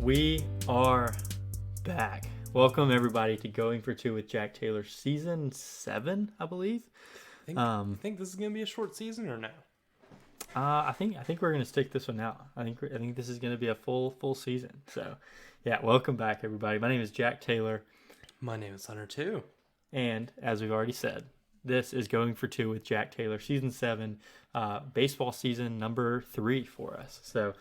We are back. Welcome everybody to Going for Two with Jack Taylor, season 7, I believe. I think this is gonna be a short season or no? I think we're gonna stick this one out. I think this is gonna be a full season. So, yeah, welcome back everybody. My name is Jack Taylor, My name is Hunter too. and as we've already said, this is Going for Two with Jack Taylor, season 7, baseball season number 3 for us. So,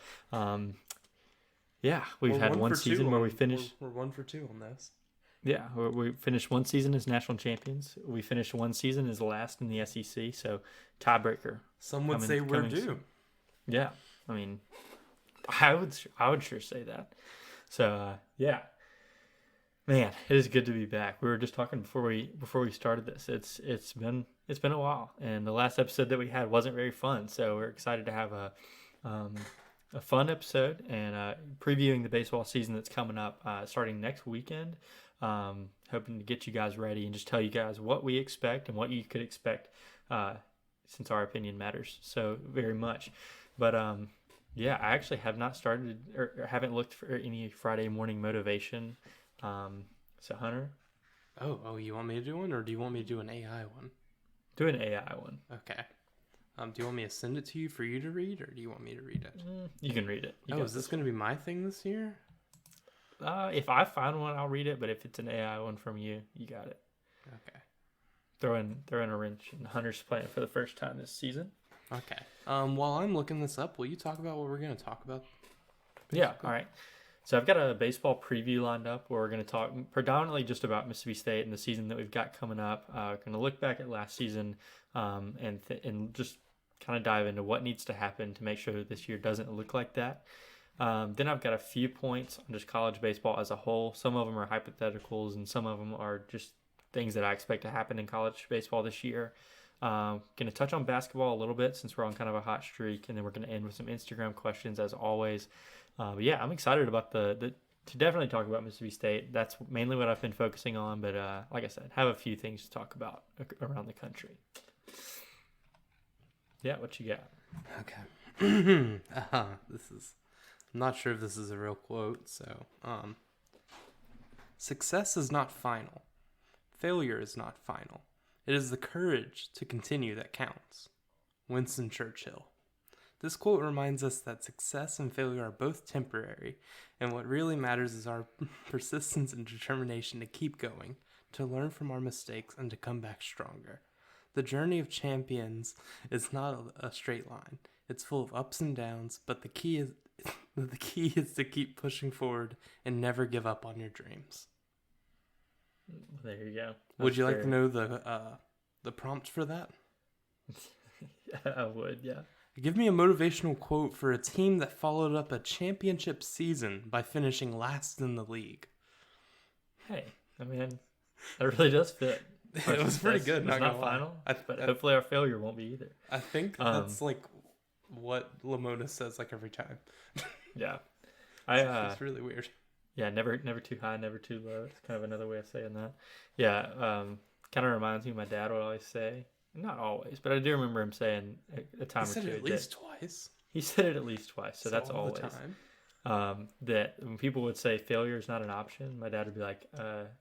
yeah, we've had one season where we finished. We're 1 for 2 on this. Yeah, we finished one season as national champions. We finished one season as last in the SEC. So tiebreaker. Some would say we're due. Soon. Yeah, I mean, I would sure say that. So yeah, man, it is good to be back. We were just talking before we started this. It's been a while, and the last episode that we had wasn't very fun. So we're excited to have a fun episode and previewing the baseball season that's coming up starting next weekend. Hoping to get you guys ready and just tell you guys what we expect and what you could expect since our opinion matters so very much. But yeah, I actually have not started or haven't looked for any Friday morning motivation. So Hunter? Oh, you want me to do one, or do you want me to do an AI one? Do an AI one. Okay. Do you want me to send it to you for you to read, or do you want me to read it? You can read it. Is this going to be my thing this year? If I find one, I'll read it. But if it's an AI one from you, you got it. Okay. Throw in a wrench. And Hunter's playing for the first time this season. Okay. While I'm looking this up, will you talk about what we're going to talk about? Basically? Yeah. All right. So I've got a baseball preview lined up where we're going to talk predominantly just about Mississippi State and the season that we've got coming up. We're going to look back at last season and just kind of dive into what needs to happen to make sure that this year doesn't look like that. Then I've got a few points on just college baseball as a whole. Some of them are hypotheticals and some of them are just things that I expect to happen in college baseball this year. Going to touch on basketball a little bit since we're on kind of a hot streak, and then we're going to end with some Instagram questions as always. But yeah, I'm excited about to definitely talk about Mississippi State. That's mainly what I've been focusing on, but like I said, have a few things to talk about around the country. Yeah, what you got? Okay. I'm not sure if this is a real quote, so success is not final. Failure is not final. It is the courage to continue that counts. Winston Churchill. This quote reminds us that success and failure are both temporary, and what really matters is our persistence and determination to keep going, to learn from our mistakes, and to come back stronger. The journey of champions is not a straight line. It's full of ups and downs, but the key is to keep pushing forward and never give up on your dreams. There you go. Would you like to know the prompt for that? I would, yeah. Give me a motivational quote for a team that followed up a championship season by finishing last in the league. Hey, I mean, that really does fit. It was pretty good. It's not final, but hopefully our failure won't be either. I think that's like what Lamona says like every time. Yeah, it's really weird. Yeah, never too high, never too low. It's kind of another way of saying that. Yeah, kind of reminds me of my dad would always say. Not always, but I do remember him saying a time or two. He said it at least twice. He said it at least twice, so that's all always. The time. That when people would say failure is not an option, my dad would be like,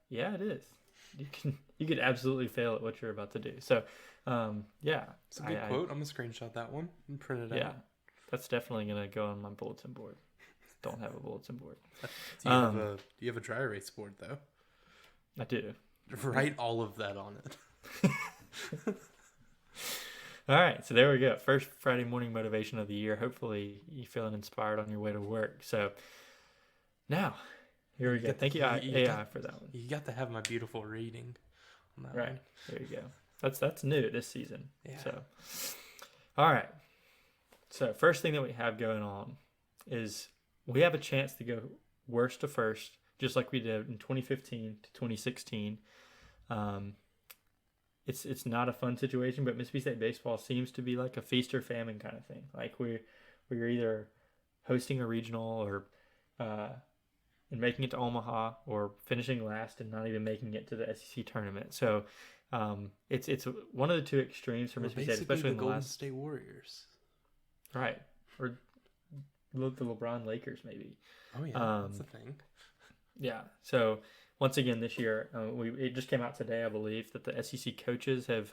yeah, it is. You could absolutely fail at what you're about to do. So, yeah. It's a good quote. I'm going to screenshot that one and print it out. Yeah, that's definitely going to go on my bulletin board. Don't have a bulletin board. Do you have a dry erase board, though? I do. Write all of that on it. All right, so there we go. First Friday morning motivation of the year. Hopefully you're feeling inspired on your way to work. So now, here we go. Thank you, AI, for that one. You got to have my beautiful reading on that one. There you go. That's new this season. Yeah. So, all right. So first thing that we have going on is we have a chance to go worst to first, just like we did in 2015 to 2016. It's not a fun situation, but Mississippi State baseball seems to be like a feast or famine kind of thing. Like we're either hosting a regional or and making it to Omaha, or finishing last and not even making it to the SEC tournament. So it's one of the two extremes for Mississippi State, especially the in the Golden last State Warriors. Right. Or the LeBron Lakers maybe. Oh yeah, that's a thing. Yeah. So once again this year, it just came out today, I believe, that the SEC coaches have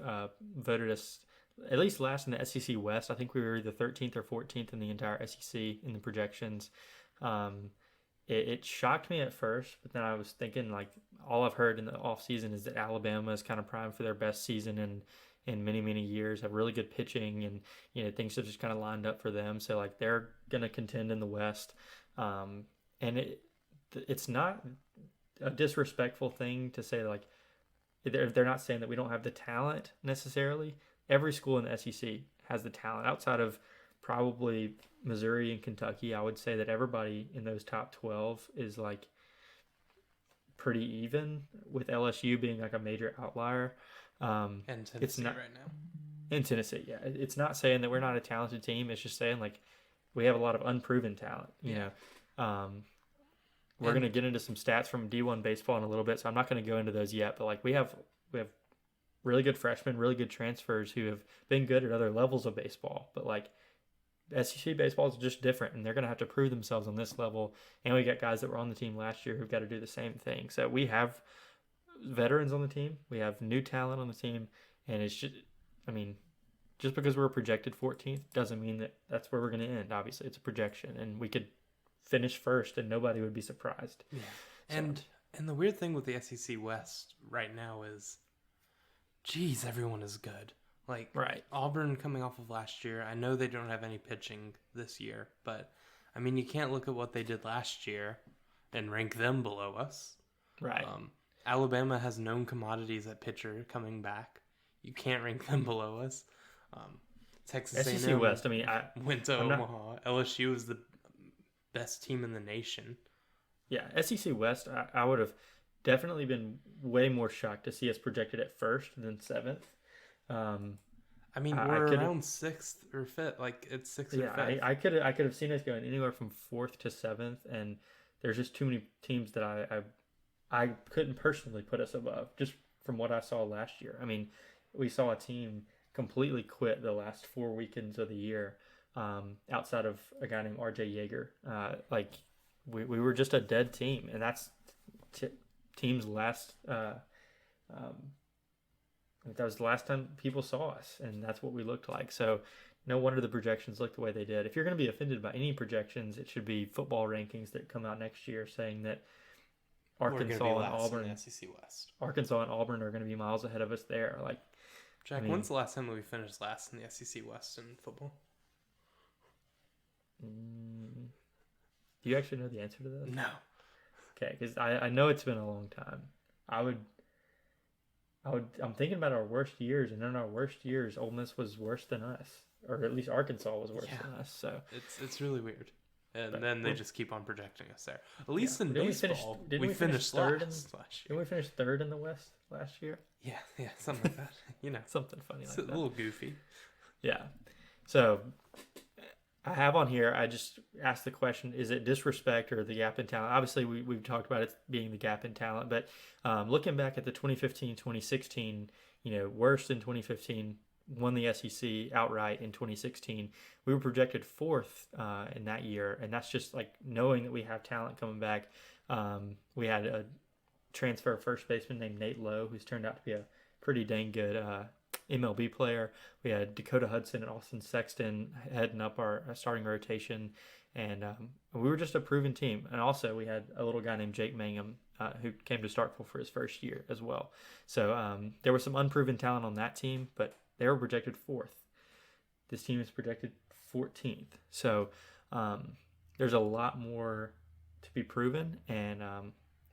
voted us at least last in the SEC West. I think we were either 13th or 14th in the entire SEC in the projections. Um, it shocked me at first, but then I was thinking like all I've heard in the offseason is that Alabama is kind of primed for their best season in many years, have really good pitching, and things have just kind of lined up for them. So like they're gonna contend in the West, and it's not a disrespectful thing to say like they're not saying that we don't have the talent necessarily. Every school in the SEC has the talent outside of probably Missouri and Kentucky. I would say that everybody in those top 12 is like pretty even, with LSU being like a major outlier. And Tennessee it's not right now. in Tennessee. Yeah, it's not saying that we're not a talented team. It's just saying like we have a lot of unproven talent. We're going to get into some stats from D1 baseball in a little bit, so I'm not going to go into those yet. But like we have really good freshmen, really good transfers who have been good at other levels of baseball. But like SEC baseball is just different, and they're going to have to prove themselves on this level. And we got guys that were on the team last year who've got to do the same thing. So we have veterans on the team, we have new talent on the team, and it's just, I mean, just because we're projected 14th doesn't mean that that's where we're going to end. Obviously, it's a projection, and we could finish first, and nobody would be surprised. Yeah, So, and the weird thing with the SEC West right now is, geez, everyone is good. Like right. Auburn coming off of last year. I know they don't have any pitching this year, but I mean, you can't look at what they did last year and rank them below us. Right. Alabama has known commodities at pitcher coming back. You can't rank them below us. Texas SEC A&M West. I mean, I went to I'm Omaha. LSU is the best team in the nation. Yeah, SEC West. I would have definitely been way more shocked to see us projected at first than seventh. I mean, we're around sixth or fifth. Like it's sixth or fifth. I could have seen us going anywhere from fourth to seventh, and there's just too many teams that I couldn't personally put us above just from what I saw last year. I mean, we saw a team completely quit the last 4 weekends of the year, outside of a guy named RJ Yeager. Like we were just a dead team, and that's team's last. That was the last time people saw us, and that's what we looked like. So no wonder the projections look the way they did. If you're going to be offended by any projections, it should be football rankings that come out next year saying that Arkansas and Auburn, in the SEC West. Arkansas and Auburn are going to be miles ahead of us there. Like, Jack, when's the last time we finished last in the SEC West in football? Do you actually know the answer to this? No. Okay, because I know it's been a long time. I'm thinking about our worst years, and in our worst years, Ole Miss was worse than us, or at least Arkansas was worse than us. So it's really weird. And then they just keep on projecting us there. At least in baseball, we finished third last year. Didn't we finish third in the West last year? Yeah, something like that. Something funny like that. It's a little goofy. Yeah. So I have on here, I just asked the question, is it disrespect or the gap in talent? Obviously, we've talked about it being the gap in talent, but looking back at the 2015-2016, worst in 2015, won the SEC outright in 2016. We were projected fourth in that year, and that's just like knowing that we have talent coming back. We had a transfer first baseman named Nate Lowe, who's turned out to be a pretty dang good MLB player. We had Dakota Hudson and Austin Sexton heading up our starting rotation, and we were just a proven team. And also we had a little guy named Jake Mangum who came to Starkville for his first year as well. So there was some unproven talent on that team, but they were projected fourth. This team is projected 14th. So there's a lot more to be proven. And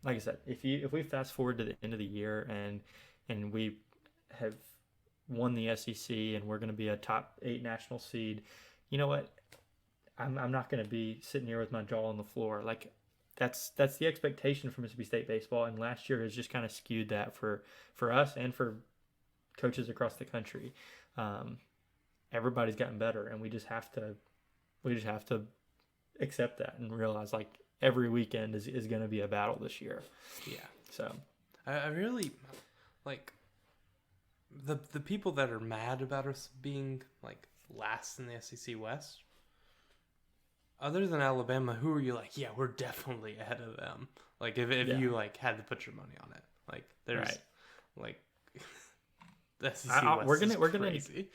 like I said, if we fast forward to the end of the year and we have won the SEC and we're going to be a top 8 national seed, you know what? I'm not going to be sitting here with my jaw on the floor. Like that's the expectation for Mississippi State baseball, and last year has just kind of skewed that for us and for coaches across the country. Everybody's gotten better, and we just have to accept that and realize like every weekend is going to be a battle this year. Yeah. So I really like the people that are mad about us being like last in the SEC West. other than Alabama, who are you like? Yeah, we're definitely ahead of them. Like if Yeah. you like had to put your money on it, like there's Right. like the SEC West we're is gonna crazy.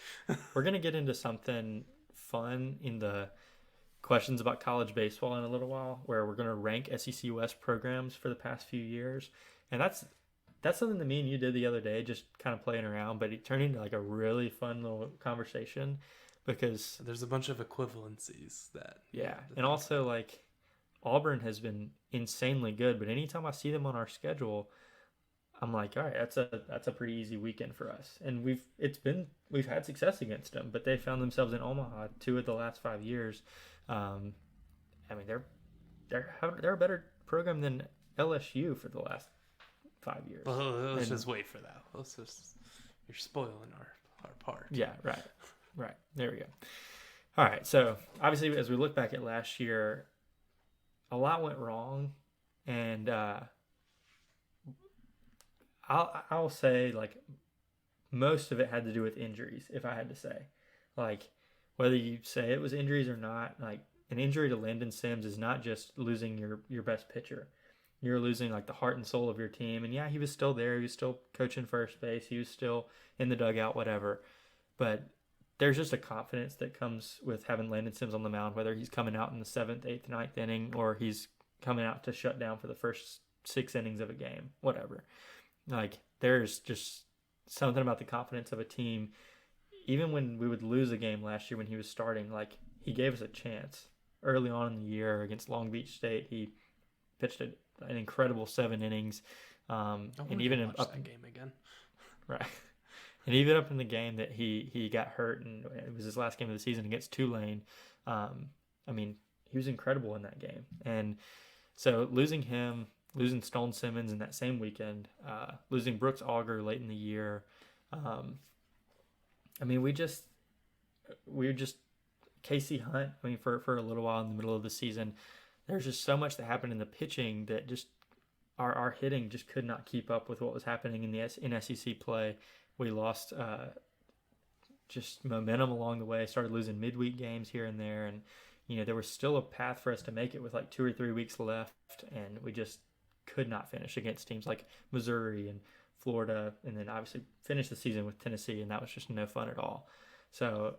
we're gonna get into something fun in the questions about college baseball in a little while, where we're gonna rank SEC West programs for the past few years, and that's something that me and you did the other day, just kind of playing around, but it turned into like a really fun little conversation because There's a bunch of equivalencies that you yeah, have to and think also like Auburn has been insanely good, but anytime I see them on our schedule, I'm like, all right, that's a pretty easy weekend for us, and we've had success against them, but they found themselves in Omaha 2 of the last 5 years. Um, I mean, they're a better program than LSU for the last 5 years. Well, let's And just wait for that. You're spoiling our part. yeah, right. There we go. All right, so obviously, as we look back at last year, a lot went wrong, and I'll say like most of it had to do with injuries. If I had to say, like whether you say it was injuries or not, like an injury to Landon Sims is not just losing your best pitcher. You're losing like the heart and soul of your team. And yeah, he was still there. He was still coaching first base. He was still in the dugout, whatever. But there's just a confidence that comes with having Landon Sims on the mound, whether he's coming out in the seventh, eighth, ninth inning, or he's coming out to shut down for the first 6 innings of a game, whatever. Like there's just something about the confidence of a team. Even when we would lose a game last year when he was starting, like he gave us a chance early on in the year against Long Beach State. He pitched an incredible 7 innings, and even watch that game again. Right, and even up in the game that he got hurt and it was his last game of the season against Tulane. I mean, he was incredible in that game, and so losing him. Losing Stone Simmons in that same weekend, losing Brooks Auger late in the year. I mean, we were just Casey Hunt. I mean, for a little while in the middle of the season, there's just so much that happened in the pitching that just our hitting just could not keep up with what was happening in SEC play. We lost just momentum along the way. Started losing midweek games here and there, and there was still a path for us to make it with like 2 or 3 weeks left, and we just could not finish against teams like Missouri and Florida, and then obviously finish the season with Tennessee, and that was just no fun at all. So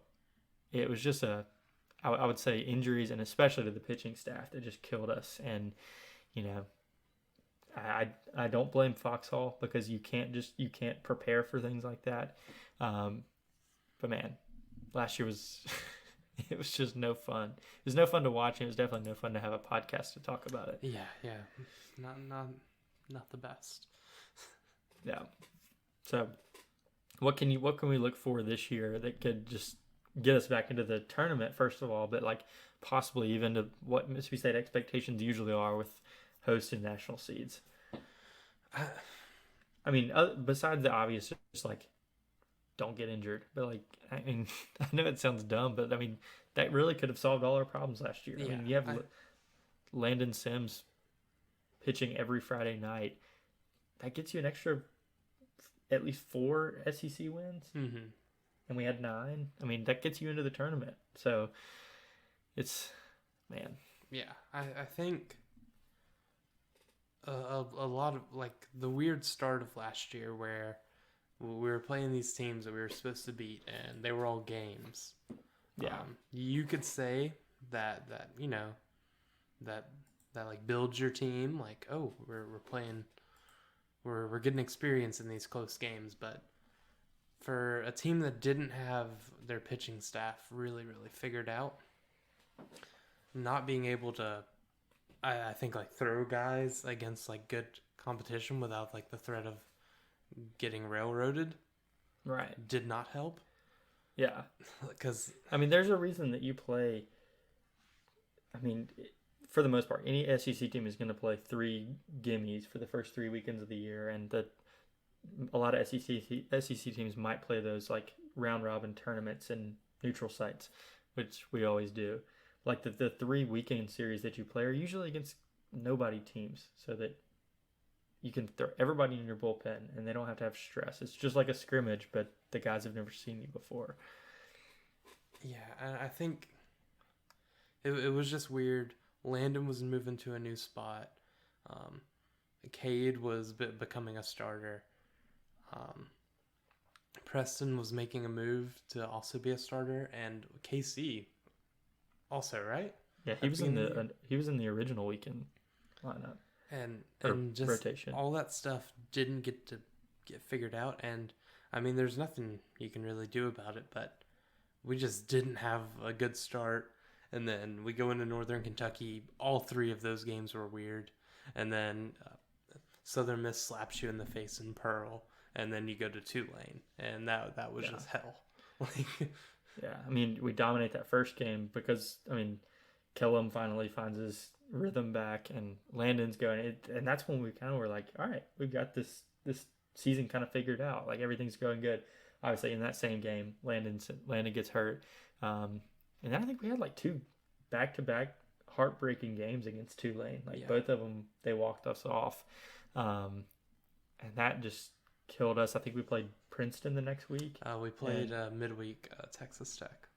it was just I would say injuries, and especially to the pitching staff, that just killed us. And I don't blame Foxhall because you can't prepare for things like that. But man, last year was it was just no fun. It was no fun to watch, and it was definitely no fun to have a podcast to talk about it. Yeah. Not the best. Yeah. So what can we look for this year that could just get us back into the tournament, first of all, but like possibly even to what Mississippi State expectations usually are with hosting national seeds? I mean, besides the obvious, just like don't get injured. But like, I mean, I know it sounds dumb, but I mean, that really could have solved all our problems last year. I mean, you have Landon Sims pitching every Friday night. That gets you an extra at least 4 SEC wins. Mm-hmm. And we had 9. I mean, that gets you into the tournament. So it's, man. Yeah, I think a lot of like the weird start of last year where we were playing these teams that we were supposed to beat and they were all games. Yeah. You could say that like builds your team, like, oh, we're playing, we're getting experience in these close games. But for a team that didn't have their pitching staff really figured out, not being able to, I think, like throw guys against like good competition without like the threat of getting railroaded, right, did not help. Yeah, because I mean, there's a reason that you play. I mean, for the most part, any SEC team is going to play 3 gimmies for the first 3 weekends of the year, and a lot of SEC teams might play those like round robin tournaments and neutral sites, which we always do. Like the 3 weekend series that you play are usually against nobody teams, so that you can throw everybody in your bullpen and they don't have to have stress. It's just like a scrimmage, but the guys have never seen you before. Yeah, and I think It was just weird. Landon was moving to a new spot. Cade was becoming a starter. Preston was making a move to also be a starter, and KC also, right? Yeah, he was in the original weekend lineup And just rotation. all that stuff didn't get figured out, and I mean, there's nothing you can really do about it, but we just didn't have a good start. And then we go into Northern Kentucky. All three of those games were weird. And then Southern Miss slaps you in the face in Pearl. And then you go to Tulane. And that was just hell. Yeah, I mean, we dominate that first game because, I mean, Kellum finally finds his rhythm back and Landon's going. And that's when we kind of were like, all right, we've got this season kind of figured out. Like, everything's going good. Obviously, in that same game, Landon gets hurt. And then I think we had like 2 back-to-back heartbreaking games against Tulane. Like, both of them, they walked us off. And that just killed us. I think we played Princeton the next week. We played midweek Texas Tech.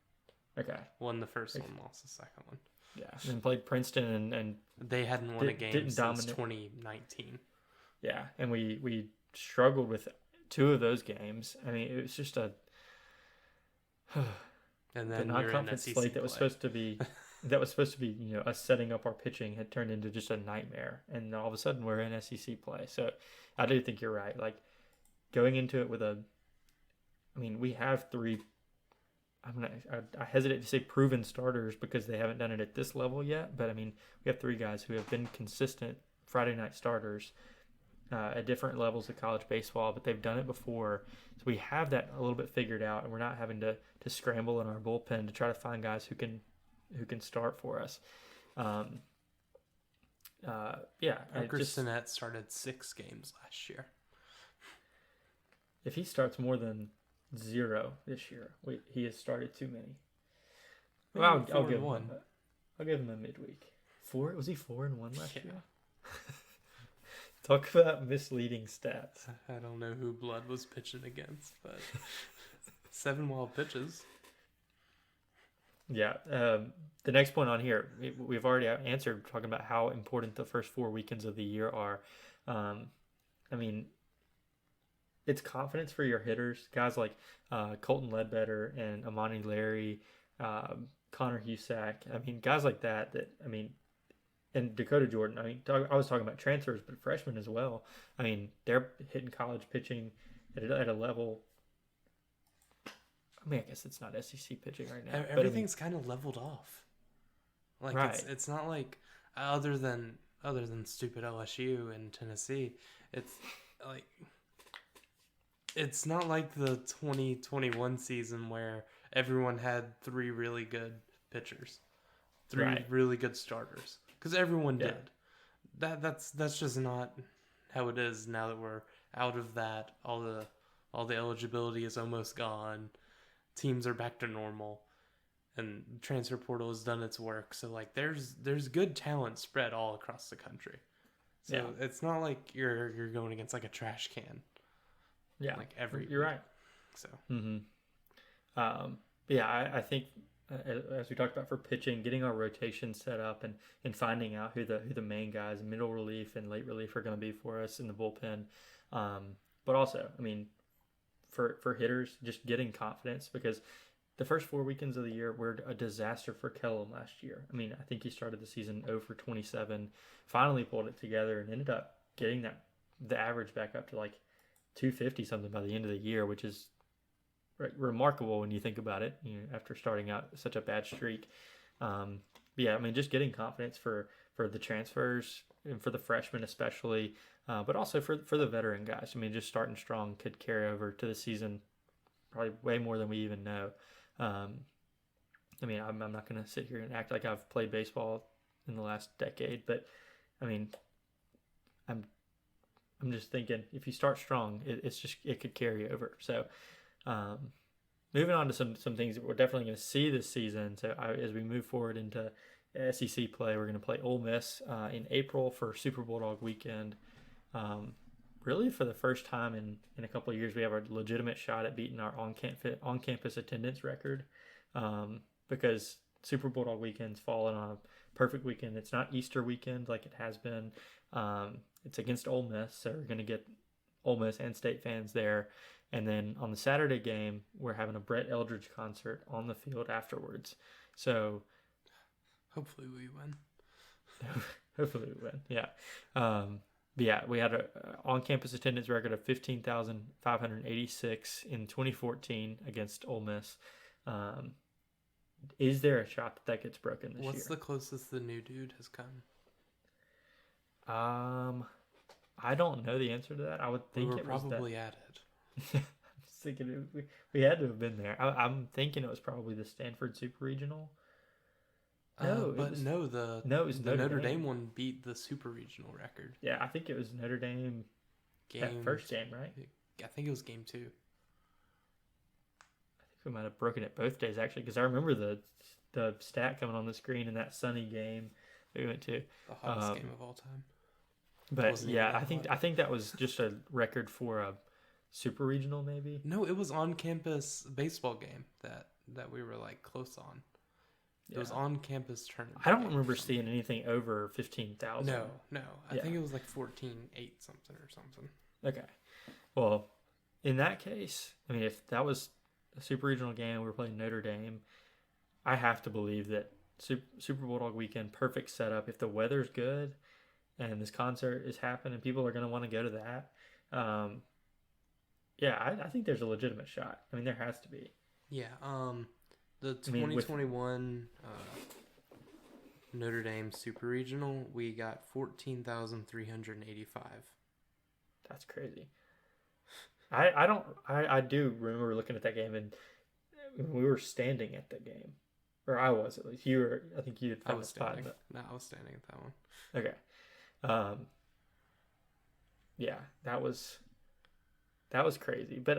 Okay. Won the first one, lost the second one. Yeah. And then played Princeton and they hadn't won a game since 2019. Yeah. And we struggled with 2 of those games. I mean, it was just a... And then the non-conference slate that was supposed to be, you know, us setting up our pitching had turned into just a nightmare. And all of a sudden we're in SEC play. So I do think you're right. Like, going into it with we have 3, I hesitate to say proven starters because they haven't done it at this level yet. But I mean, we have 3 guys who have been consistent Friday night starters at different levels of college baseball, but they've done it before. So we have that a little bit figured out, and we're not having to scramble in our bullpen to try to find guys who can start for us. Parker Sinnett started 6 games last year. If he starts more than 0 this year, he has started too many. Well, I'll give him I'll give him a midweek. 4? Was he 4-1 last year? Talk about misleading stats. I don't know who Blood was pitching against, but 7 wild pitches. Yeah. The next point on here, we've already answered, talking about how important the first 4 weekends of the year are. I mean, it's confidence for your hitters. Guys like Colton Ledbetter and Amani Larry, Connor Husak. I mean, guys like that, and Dakota Jordan. I mean, I was talking about transfers, but freshmen as well. I mean, they're hitting college pitching at a level. I mean, I guess it's not SEC pitching right now. Everything's kind of leveled off. Like, right. It's not like other than stupid LSU and Tennessee. It's not like the 2021 season where everyone had 3 really good pitchers, 3 really good starters. Because everyone did. That's just not how it is now that we're out of that. All the eligibility is almost gone. Teams are back to normal, and the transfer portal has done its work. So like, there's good talent spread all across the country. So it's not like you're going against like a trash can. Yeah, like you're right. So. I think. As we talked about for pitching, getting our rotation set up and finding out who the main guys, middle relief and late relief, are going to be for us in the bullpen. But also, I mean, for hitters, just getting confidence, because the first 4 weekends of the year were a disaster for Kellum last year. I mean, I think he started the season 0 for 27, finally pulled it together and ended up getting the average back up to like 250 something by the end of the year, which is remarkable when you think about it, after starting out such a bad streak. I mean, just getting confidence for the transfers and for the freshmen especially, but also for the veteran guys. I mean, just starting strong could carry over to the season probably way more than we even know. I mean, I'm not going to sit here and act like I've played baseball in the last decade, but I mean, I'm just thinking if you start strong, it could carry over. So moving on to some things that we're definitely going to see this season. So as we move forward into SEC play, we're going to play Ole Miss in April for Super Bulldog weekend. Really, for the first time in a couple of years, we have a legitimate shot at beating our on-campus attendance record, because Super Bulldog weekend's fallen on a perfect weekend. It's not Easter weekend like it has been. It's against Ole Miss, so we're going to get Ole Miss and State fans there. And then on the Saturday game, we're having a Brett Eldridge concert on the field afterwards. So hopefully we win. Hopefully we win. Yeah. But yeah, we had a on-campus attendance record of 15,586 in 2014 against Ole Miss. Is there a shot that gets broken this year? What's the closest the new dude has come? I don't know the answer to that. I would think we were it was probably at it. I'm just thinking we had to have been there. I'm thinking it was probably the Stanford Super Regional. The Notre Dame one beat the Super Regional record. Yeah, I think it was Notre Dame. That first game, right? I think it was game 2. I think we might have broken it both days actually, because I remember the stat coming on the screen in that sunny game that we went to. The hottest game of all time. But yeah, I think that was just a record for a Super Regional, maybe. No, it was on campus baseball game that we were like close on. It was on campus tournament. I don't remember seeing anything over 15,000. No. I think it was like 14,800 something or something. Okay. Well, in that case, I mean, if that was a Super Regional game, we were playing Notre Dame, I have to believe that Super Bulldog weekend, perfect setup. If the weather's good and this concert is happening, people are going to want to go to that. I think there's a legitimate shot. I mean, there has to be. Yeah. The 2021 Notre Dame Super Regional, we got 14,385. That's crazy. I do remember looking at that game, and we were standing at that game, or I was at least. I think you had found a spot. No, I was standing at that one. Okay. Yeah, that was crazy, but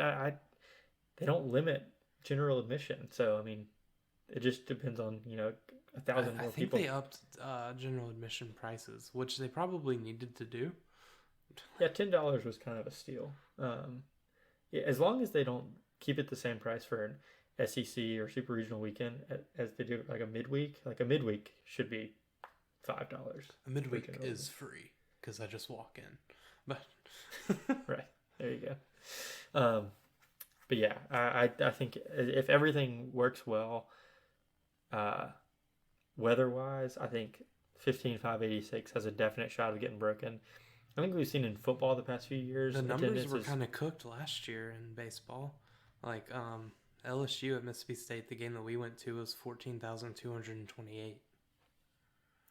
they don't limit general admission, so I mean, it just depends on 1,000 more people. I think they upped general admission prices, which they probably needed to do. Yeah, $10 was kind of a steal. As long as they don't keep it the same price for an SEC or Super Regional weekend as they do like a midweek. Like a midweek should be $5. A midweek is free because I just walk in, but right there you go. But yeah, I think if everything works well, weather-wise, I think 15,586 has a definite shot of getting broken. I think we've seen in football the past few years. The numbers were kind of cooked last year in baseball. Like LSU at Mississippi State, the game that we went to was 14,228.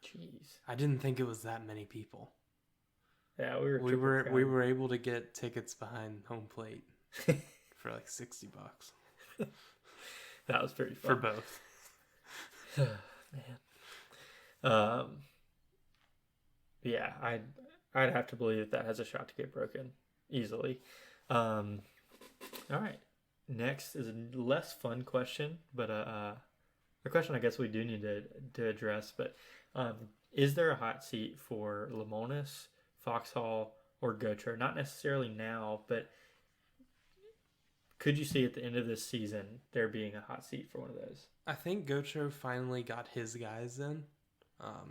Jeez. I didn't think it was that many people. Yeah, we were able to get tickets behind home plate for like $60. That was pretty fun. For both. Man. Yeah, I'd have to believe that has a shot to get broken easily. All right. Next is a less fun question, but a question I guess we do need to address. But is there a hot seat for Lemonis, Foxhall, or Gaucher? Not necessarily now, but could you see at the end of this season there being a hot seat for one of those? I think Gaucher finally got his guys in.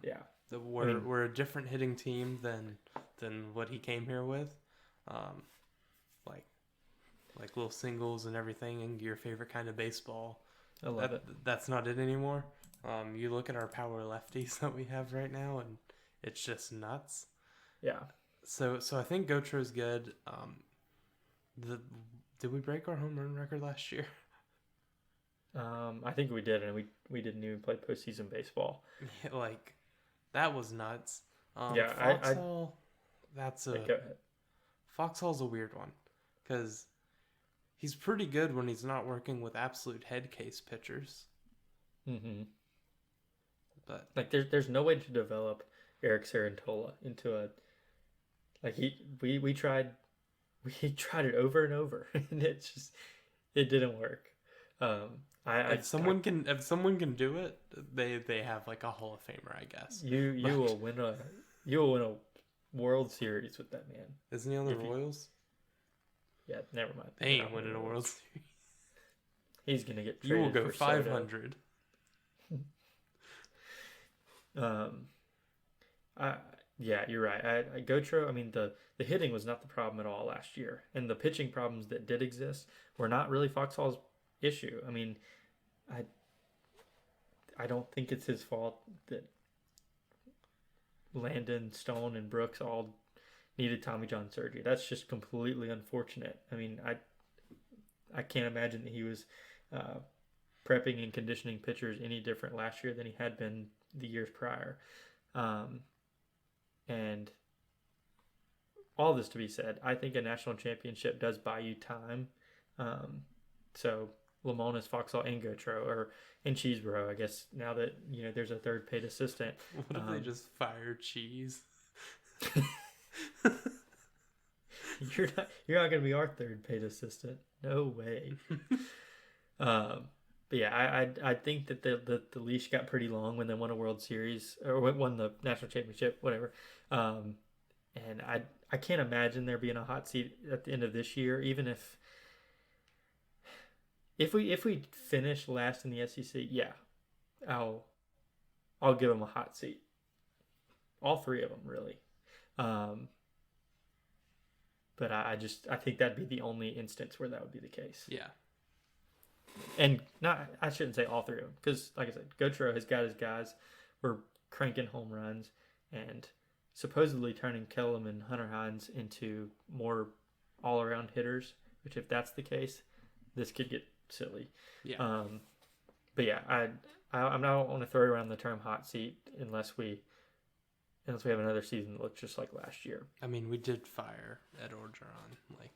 Yeah. We're a different hitting team than what he came here with. Like little singles and everything, and your favorite kind of baseball. I love it. That's not it anymore. You look at our power lefties that we have right now, and it's just nuts. Yeah. So I think Gaucher is good. Did we break our home run record last year? I think we did, and we didn't even play postseason baseball. Like, that was nuts. Yeah, Foxhall, go ahead. Foxhall's a weird one because he's pretty good when he's not working with absolute head case pitchers. Mm-hmm. But like, there's no way to develop Eric Sarantola into a we tried it over and over, and it didn't work. If someone can do it, they have like a Hall of Famer, I guess. You will win a World Series with that man. Isn't he on the Royals? Yeah, never mind. They ain't winning a World Series. He's gonna get. You will go 500. Um, I yeah, you're right. Gotro. I mean, the hitting was not the problem at all last year, and the pitching problems that did exist were not really Foxhall's issue. I mean, I I don't think it's his fault that Landon, Stone, and Brooks all needed Tommy John surgery. That's just completely unfortunate. I mean, I can't imagine that he was uh, prepping and conditioning pitchers any different last year than he had been the years prior. Um, and all this to be said, I think a national championship does buy you time. So Lamona's, Foxhall, and Gotro, or in Cheeseboro, I guess. Now that there's a third paid assistant. What if they just fire Cheese? You're not going to be our third paid assistant. No way. But yeah, I think that the leash got pretty long when they won a World Series or won the national championship, whatever. And I can't imagine there being a hot seat at the end of this year, even if we finish last in the SEC. Yeah, I'll give them a hot seat. All three of them, really. But I think that'd be the only instance where that would be the case. Yeah. And I shouldn't say all three of them, because like I said, Gotro has got his guys. We're cranking home runs and supposedly turning Kellum and Hunter Hines into more all-around hitters, which if that's the case, this could get silly. Yeah. But yeah, I'm not want to throw around the term hot seat unless we have another season that looks just like last year. I mean, we did fire Ed Orgeron like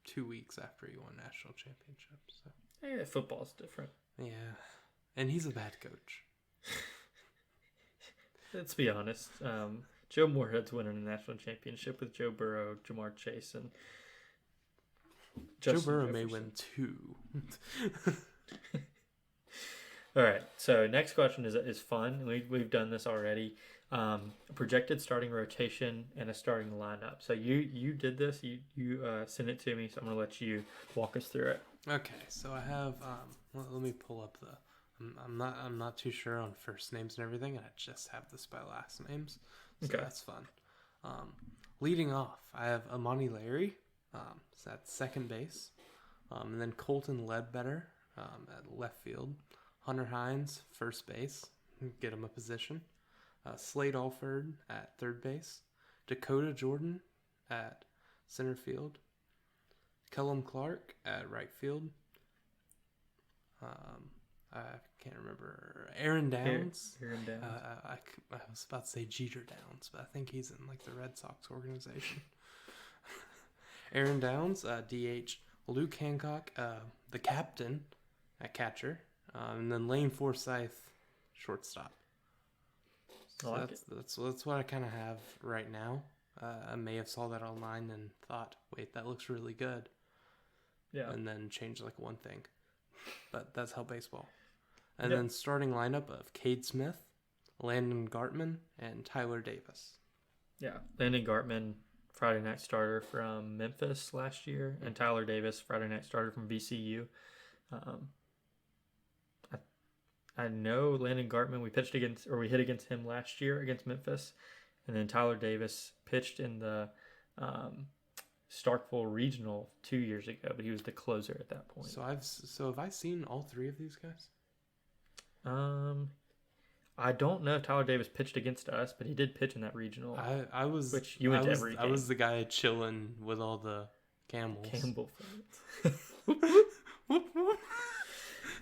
2 weeks after he won national championship. So football's different. Yeah, and he's a bad coach. Let's be honest. Joe Moorhead's winning a national championship with Joe Burrow, Jamar Chase, and Joe Burrow may win 2. All right. So next question is fun. We've done this already. A projected starting rotation and a starting lineup. So you did this. You sent it to me. So I'm gonna let you walk us through it. Okay. So I have. Let me pull up the. I'm not too sure on first names and everything. I just have this by last names. So okay. That's fun. Leading off, I have Amani Larry. So that's second base. And then Colton Ledbetter at left field. Hunter Hines, first base. Get him a position. Slade Alford at third base. Dakota Jordan at center field. Kellum Clark at right field. I can't remember. Aaron Downs. Aaron Downs. I was about to say Jeter Downs, but I think he's in like the Red Sox organization. Aaron Downs, DH. Luke Hancock, the captain at catcher. And then Lane Forsyth, shortstop. So that's what I kind of have right now. I may have saw that online and thought, wait, that looks really good. Yeah. And then changed like one thing. But that's how baseball. And then starting lineup of Cade Smith, Landon Gartman, and Tyler Davis. Yeah. Landon Gartman, Friday night starter from Memphis last year, and Tyler Davis, Friday night starter from VCU. I know Landon Gartman, we hit against him last year against Memphis, and then Tyler Davis pitched in the Starkville Regional 2 years ago, but he was the closer at that point. So have I seen all three of these guys? I don't know if Tyler Davis pitched against us, but he did pitch in that regional. I was which you went to every game. I was the guy chilling with all the camels. Campbell fans.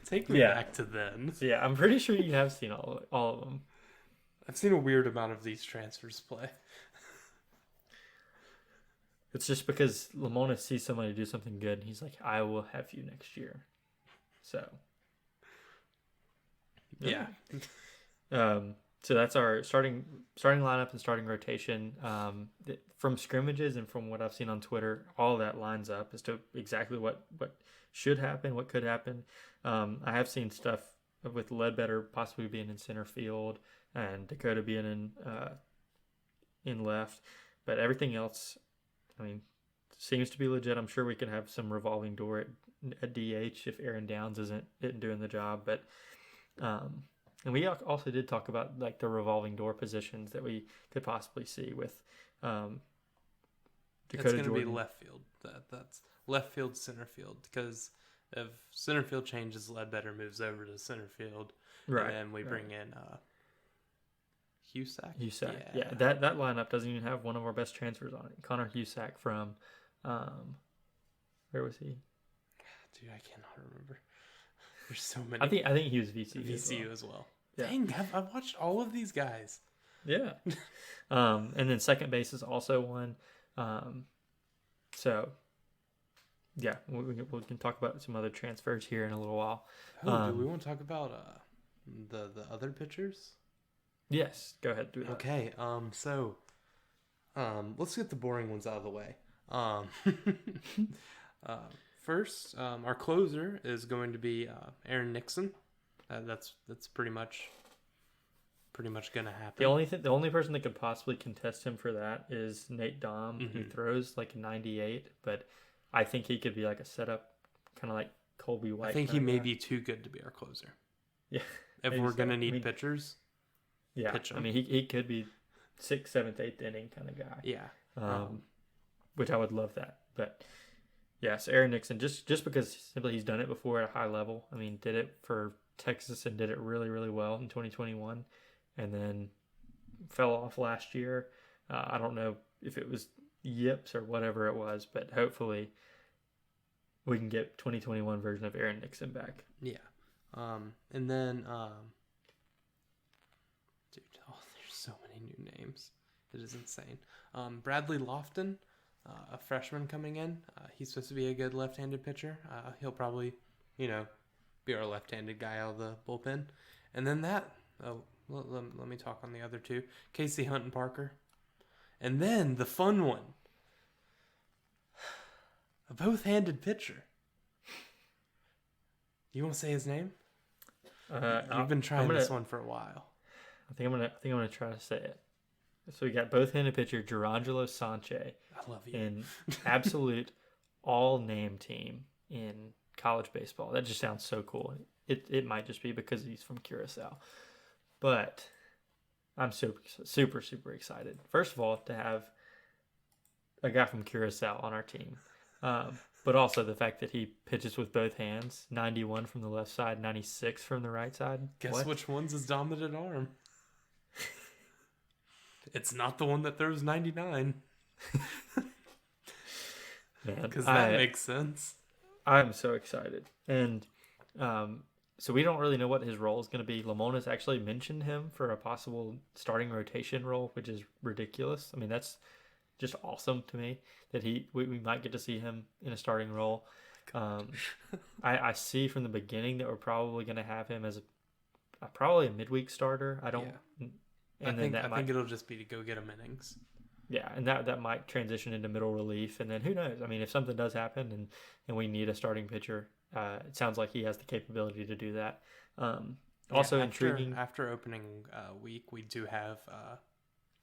Take me back to then. So yeah, I'm pretty sure you have seen all of them. I've seen a weird amount of these transfers play. It's just because Lamona sees somebody do something good, and he's like, "I will have you next year." So yeah. So that's our starting lineup and starting rotation. From scrimmages and from what I've seen on Twitter, all of that lines up as to exactly what should happen, what could happen. I have seen stuff with Ledbetter possibly being in center field and Dakota being in left, but everything else, I mean, seems to be legit. I'm sure we could have some revolving door at DH if Aaron Downs isn't doing the job, but And we also did talk about like the revolving door positions that we could possibly see with um, It's Dakota going to be Jordan. left field. That's left field, center field. Because if center field changes, Ledbetter moves over to center field. Right. And then we right. bring in Husak. Husak. Yeah. That lineup doesn't even have one of our best transfers on it. Connor Husak from, where was he? Dude, I cannot remember. There's so many. I think he was VCU. VCU as well. Yeah. Dang, I've watched all of these guys. Yeah. And then second base is also one. So, yeah, we can talk about some other transfers here in a little while. Oh, do we want to talk about the other pitchers? Yes, go ahead. Do that. Okay. So, let's get the boring ones out of the way. First, our closer is going to be Aaron Nixon. That's pretty much gonna happen. The only person that could possibly contest him for that is Nate Dom, who Mhm. throws like 98, but I think he could be like a setup, kind of like Colby White. I think he kinda may guy. be too good to be our closer. Yeah, If maybe we're so. gonna need I mean, pitchers, yeah. pitch him. I mean, he could be 6th, 7th, 8th inning kind of guy. yeah. Which I would love that. But yes, Aaron Nixon, just because simply he's done it before at a high level. I mean, did it for Texas and did it really, really well in 2021, and then fell off last year. I don't know if it was yips or whatever it was, but hopefully we can get 2021 version of Aaron Nixon back. Yeah. And then, dude, there's so many new names. It is insane. Bradley Lofton, a freshman coming in. He's supposed to be a good left-handed pitcher. He'll probably, be our left-handed guy out of the bullpen. And then let me talk on the other two. Casey Hunt and Parker. And then the fun one. A both-handed pitcher. You want to say his name? You've been trying this one for a while. I think I'm gonna try to say it. So we got both-handed pitcher Gerangelo Sanchez I love you. in absolute all-name team in college baseball. That just sounds so cool. It might just be because he's from Curacao, but I'm super excited. First of all, to have a guy from Curacao on our team, but also the fact that he pitches with both hands, 91 from the left side, 96 from the right side. Guess which one's his dominant arm? It's not the one that throws 99. Because that makes sense. I'm so excited. And so we don't really know what his role is going to be. Lamona's actually mentioned him for a possible starting rotation role, which is ridiculous. I mean, that's just awesome to me that we might get to see him in a starting role. I see from the beginning that we're probably going to have him as probably a midweek starter. I don't. Yeah. And I think it'll just be to go get him innings. Yeah, and that might transition into middle relief, and then who knows? I mean, if something does happen and we need a starting pitcher, it sounds like he has the capability to do that. Also intriguing. After opening week, we do have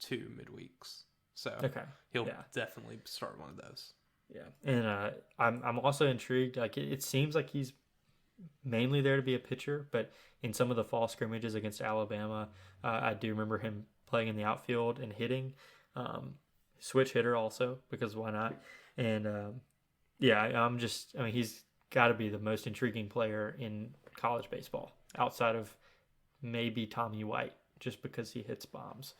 2 midweeks, so Okay, he'll definitely start one of those. Yeah, and I'm also intrigued. Like it seems like he's mainly there to be a pitcher, but in some of the fall scrimmages against Alabama, I do remember him playing in the outfield and hitting. Switch hitter also, because why not? And he's got to be the most intriguing player in college baseball outside of maybe Tommy White, just because he hits bombs.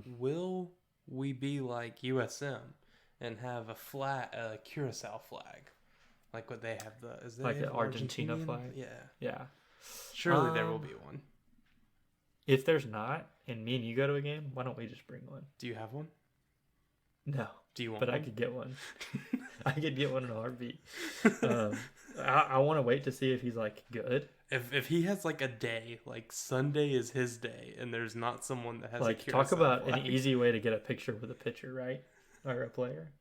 Will we be like USM and have a flat Curacao flag, like what they have? Like the Argentina flag? Yeah. Surely there will be one. If there's not, and me and you go to a game, why don't we just bring one? Do you have one? No. Do you want one? I could get one. I could get one in a heartbeat. I want to wait to see if he's like good. If he has like a day, like Sunday is his day, and there's not someone that has like a talk about flag. an easy way to get a picture with a pitcher, right? Or a player.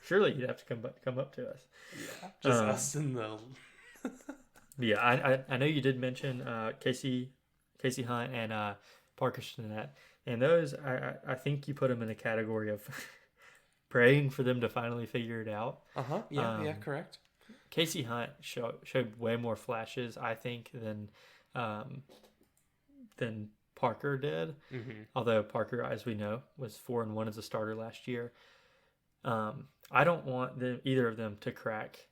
Surely you'd have to come up to us. Yeah, just us in the. Yeah, I know you did mention Casey Hunt and Parker Stinnett, and those I think you put them in a category of praying for them to finally figure it out. Yeah, correct. Casey Hunt showed way more flashes, I think, than than Parker did. Mm-hmm. Although Parker, as we know, was 4-1 as a starter last year. I don't want either of them to crack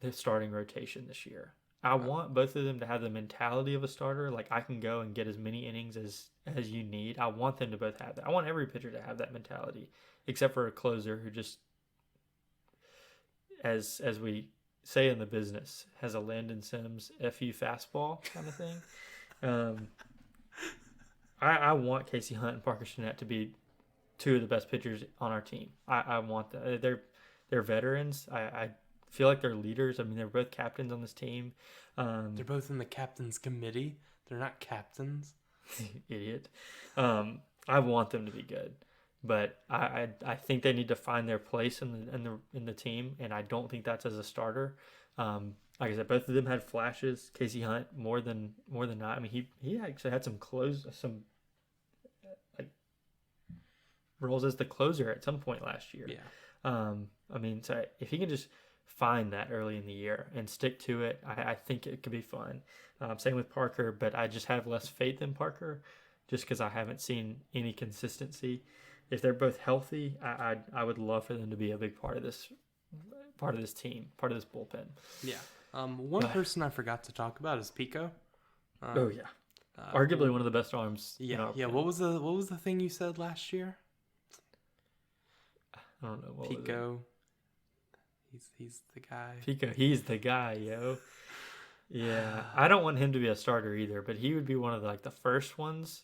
the starting rotation this year. I want both of them to have the mentality of a starter. Like, I can go and get as many innings as you need. I want them to both have that. I want every pitcher to have that mentality, except for a closer who just, as we say in the business, has a Landon Sims FU fastball kind of thing. I want Casey Hunt and Parker Jeanette to be two of the best pitchers on our team. I want that. They're veterans. I feel like they're leaders. I mean, they're both captains on this team. They're both in the captain's committee. They're not captains. Idiot. I want them to be good, but I think they need to find their place in the team, and I don't think that's as a starter. Like I said, both of them had flashes. Casey Hunt more than not. I mean, he actually had some like roles as the closer at some point last year. Yeah. I mean, so if he can just find that early in the year and stick to it, I think it could be fun. Same with Parker, but I just have less faith in Parker just because I haven't seen any consistency. If they're both healthy, I would love for them to be a big part of this team, part of this bullpen. Yeah. One person I forgot to talk about is Pico. Oh yeah, arguably one of the best arms. Yeah. What was the thing you said last year? I don't know. Pico. He's the guy. Pico, he's the guy, yo. Yeah, I don't want him to be a starter either, but he would be one of the first ones,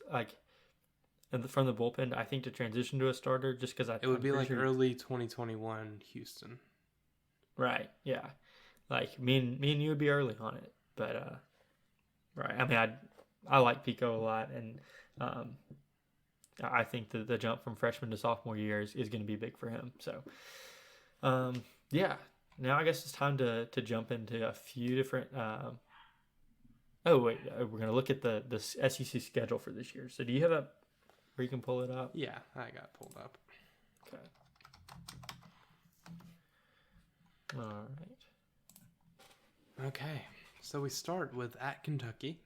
from the bullpen, I think, to transition to a starter, just because it would be like early 2021 Houston. Right. Yeah. Like me and you would be early on it, but right. I mean, I like Pico a lot, and I think the jump from freshman to sophomore year is going to be big for him. So, yeah. Now I guess it's time to jump into a few different. We're going to look at the SEC schedule for this year. So do you have that where you can pull it up? Yeah, I got it pulled up. Okay. All right. Okay, so we start with at Kentucky.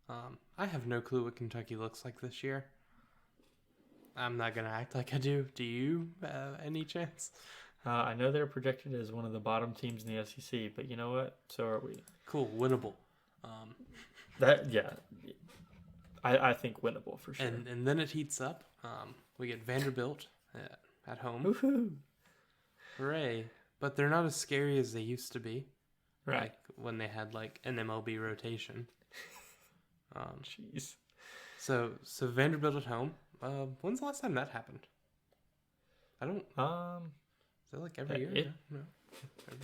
I have no clue what Kentucky looks like this year. I'm not going to act like I do. Do you, any chance? I know they're projected as one of the bottom teams in the SEC, but you know what? So are we. Cool, winnable. I think winnable for sure. And then it heats up. We get Vanderbilt at home. Woohoo! Hooray. But they're not as scary as they used to be. Right. Like when they had an MLB rotation. Jeez. So Vanderbilt at home. When's the last time that happened? I don't. Is that every year? No.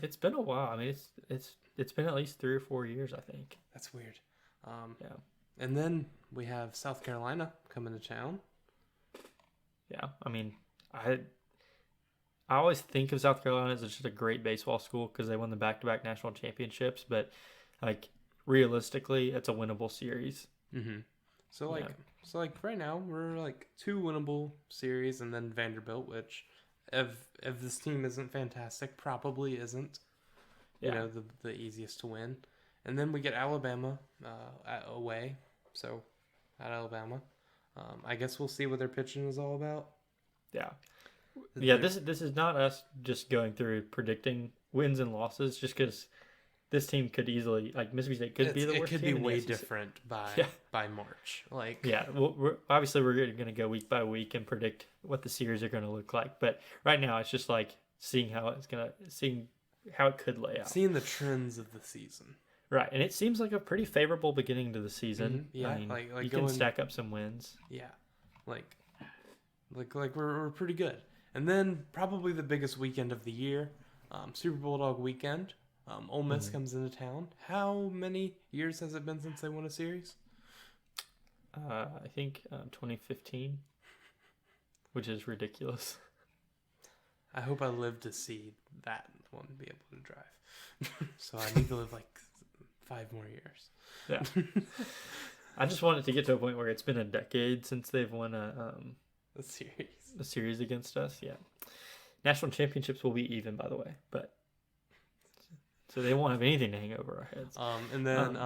It's been a while. I mean, it's been at least 3 or 4 years, I think. That's weird. Yeah. And then we have South Carolina coming to town. Yeah. I mean, I always think of South Carolina as just a great baseball school because they won the back-to-back national championships, but realistically, it's a winnable series. Mm-hmm. So right now we're 2 winnable series, and then Vanderbilt, which if this team isn't fantastic, probably isn't. Yeah. The easiest to win, and then we get Alabama away. So at Alabama, I guess we'll see what their pitching is all about. Yeah. Yeah, this is not us just going through predicting wins and losses, just because this team could easily, Mississippi State could be the worst team. It could be way different by March. Yeah, we're going to go week by week and predict what the series are going to look like. But right now, it's just seeing how it could lay out, seeing the trends of the season. Right, and it seems like a pretty favorable beginning to the season. Mm-hmm. Yeah, I mean, you can stack up some wins. Yeah, we're pretty good. And then probably the biggest weekend of the year, Super Bulldog weekend. Ole Miss comes into town. How many years has it been since they won a series? I think 2015, which is ridiculous. I hope I live to see that one be able to drive. So I need to live 5 more years. Yeah. I just want it to get to a point where it's been a decade since they've won a series against us. Yeah. National championships will be even, by the way, but so they won't have anything to hang over our heads. And then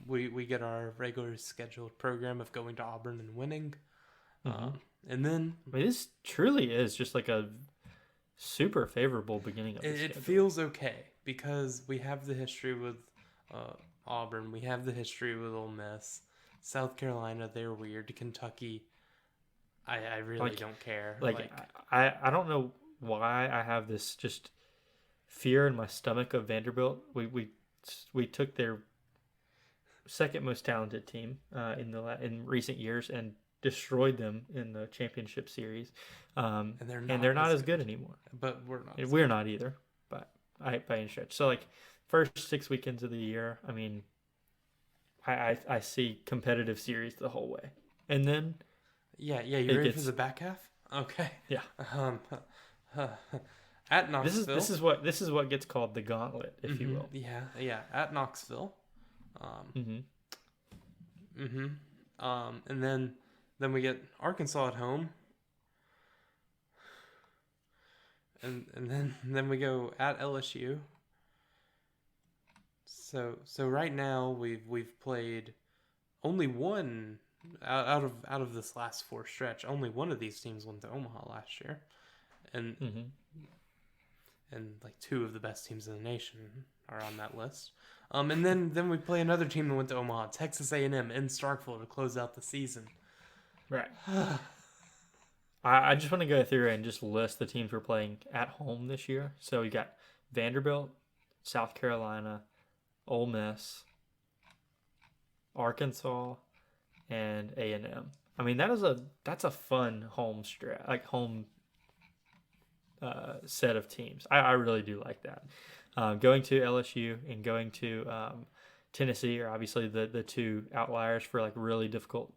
we get our regular scheduled program of going to Auburn and winning. And then I mean, this truly is just like a super favorable beginning of the it schedule. feels okay because we have the history with Auburn, we have the history with Ole Miss, South Carolina. They're weird. Kentucky, I really don't care. I don't know why I have this just fear in my stomach of Vanderbilt. We took their second most talented team in recent years and destroyed them in the championship series. And they're not as good anymore. But we're not. We're not either. But by any stretch. So like first 6 weekends of the year, I mean, I see competitive series the whole way, and then you ready for the back half? Okay. Yeah. At Knoxville. This is what gets called the gauntlet, if you will. Yeah. At Knoxville. And then we get Arkansas at home. And then we go at LSU. So right now we've played only one out of this last 4 stretch. Only one of these teams went to Omaha last year, and like 2 of the best teams in the nation are on that list. And then we play another team that went to Omaha, Texas A&M in Starkville to close out the season. Right. I just want to go through and just list the teams we're playing at home this year. So we got Vanderbilt, South Carolina, Ole Miss, Arkansas, and A&M. I mean, that's a fun home set of teams. I really do like that. Going to LSU and going to Tennessee are obviously the 2 outliers for like really difficult.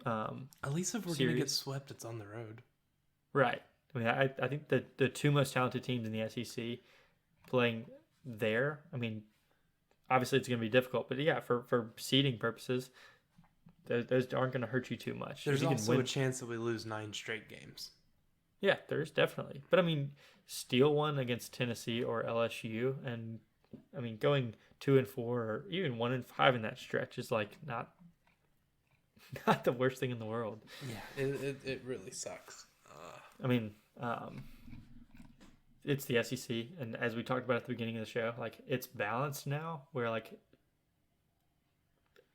At least if we're going to get swept, it's on the road. Right. I mean, I think the 2 most talented teams in the SEC playing there, I mean, obviously it's going to be difficult, but yeah, for seeding purposes, those aren't going to hurt you too much. There's also a chance that we lose 9 straight games. Yeah, there's definitely. But I mean, steal one against Tennessee or LSU, and I mean, going 2-4 or even 1-5 in that stretch is like not the worst thing in the world. Yeah, it really sucks. I mean, it's the SEC, and as we talked about at the beginning of the show, like it's balanced now, where like,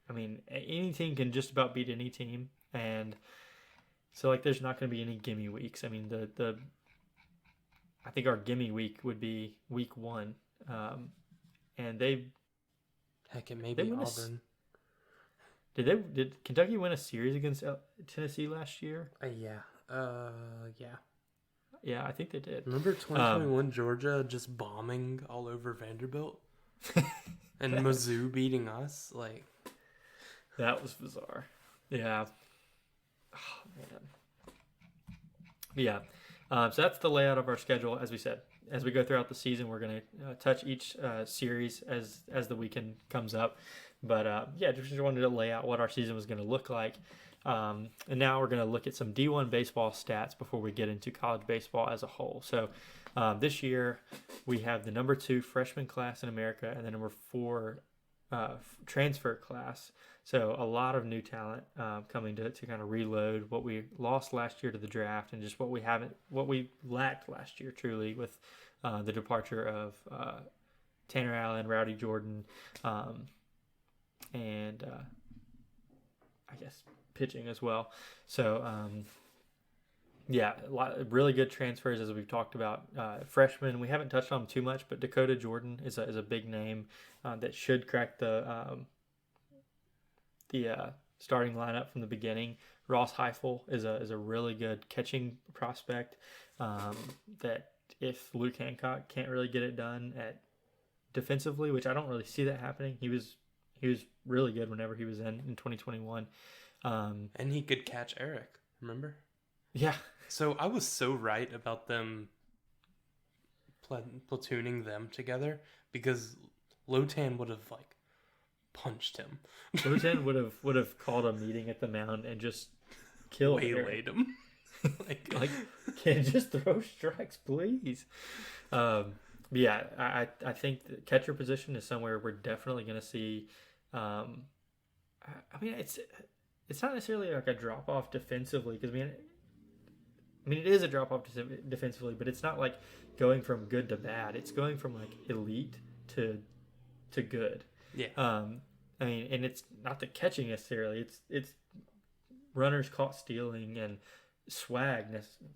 I mean, any team can just about beat any team, and so like there's not going to be any gimme weeks. I mean, I think our gimme week would be week 1, and it may be Auburn. Did Kentucky win a series against Tennessee last year? Yeah. Yeah, I think they did. Remember 2021 Georgia just bombing all over Vanderbilt? And Mizzou beating us? Like, that was bizarre. Yeah. Oh, man. Yeah. So that's the layout of our schedule. As we said, as we go throughout the season, we're going to touch each series as the weekend comes up. But just wanted to lay out what our season was going to look like. And now we're going to look at some D1 baseball stats before we get into college baseball as a whole. So this year we have the number 2 freshman class in America and the number 4 transfer class. So a lot of new talent coming to kind of reload what we lost last year to the draft and just what we lacked last year truly with the departure of Tanner Allen, Rowdy Jordan, and I guess pitching as well. So a lot of really good transfers as we've talked about. Freshmen, we haven't touched on them too much, but Dakota Jordan is a big name that should crack the starting lineup from the beginning. Ross Heifel is a really good catching prospect that if Luke Hancock can't really get it done at defensively, which I don't really see that happening. He was really good whenever he was in 2021. And he could catch Eric, remember? Yeah. So I was so right about them platooning them together because Lotan would have punched him. Lotan would have called a meeting at the mound and just killed waylaid him. Can you just throw strikes, please? yeah, I think the catcher position is somewhere we're definitely going to see. I mean, it's not necessarily like a drop off defensively because I mean it is a drop off defensively, but it's not like going from good to bad. It's going from like elite to good. Yeah. I mean, and it's not the catching necessarily. It's runners caught stealing and swag.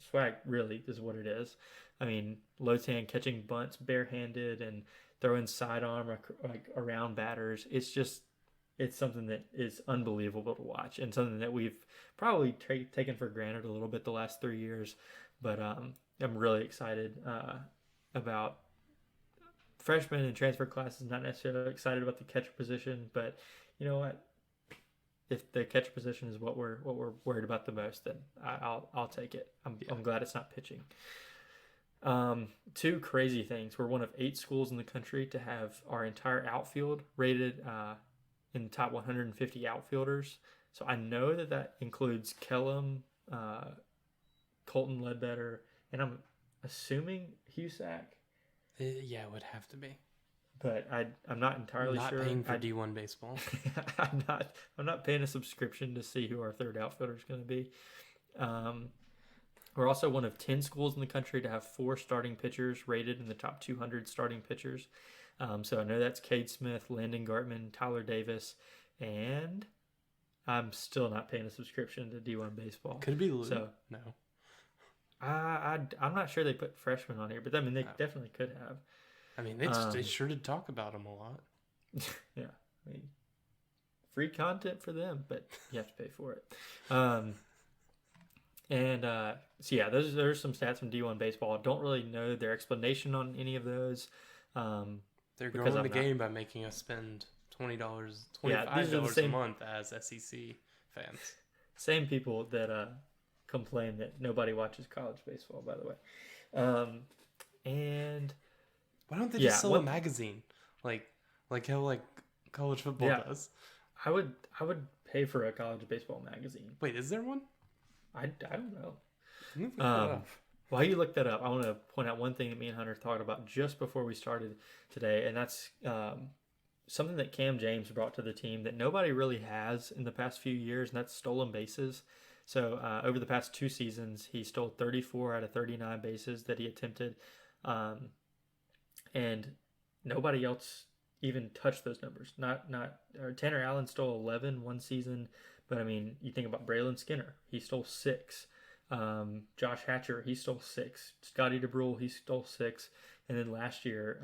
Swag really is what it is. I mean, Lotan catching bunts barehanded and throwing sidearm like around batters. It's something that is unbelievable to watch and something that we've probably taken for granted a little bit the last 3 years. But I'm really excited about freshmen and transfer classes. Not necessarily excited about the catcher position, but you know what? If the catcher position is what we're worried about the most, then I'll take it. I'm glad it's not pitching. Two crazy things. We're one of 8 schools in the country to have our entire outfield rated in the top 150 outfielders. So I know that includes Kellum, Colton Ledbetter, and I'm assuming Husak. Yeah, it would have to be. But I'm not entirely Not sure. paying for D1 baseball. I'm not paying a subscription to see who our third outfielder is going to be. We're also one of 10 schools in the country to have 4 starting pitchers rated in the top 200 starting pitchers. So I know that's Cade Smith, Landon Gartman, Tyler Davis, and I'm still not paying a subscription to D1 baseball. Could it be Lou? So, no. I'm not sure they put freshmen on here, but I mean, they definitely could have. I mean, they sure did talk about them a lot. Yeah. I mean, free content for them, but you have to pay for it. So yeah, there's some stats from D1 baseball. I don't really know their explanation on any of those. They're growing the game by making us spend $20, $25 a month as SEC fans. Same people that complain that nobody watches college baseball, by the way. And why don't they just sell a magazine like how college football does? I would pay for a college baseball magazine. Wait, is there one? I don't know. While you look that up, I want to point out one thing that me and Hunter thought about just before we started today, and that's something that Cam James brought to the team that nobody really has in the past few years, and that's stolen bases. So over the past 2 seasons, he stole 34 out of 39 bases that he attempted, and nobody else even touched those numbers. Tanner Allen stole 11 one season, but I mean, you think about Braylon Skinner, he stole 6. Josh Hatcher, he stole 6. Scotty DeBrule, he stole 6. And then last year,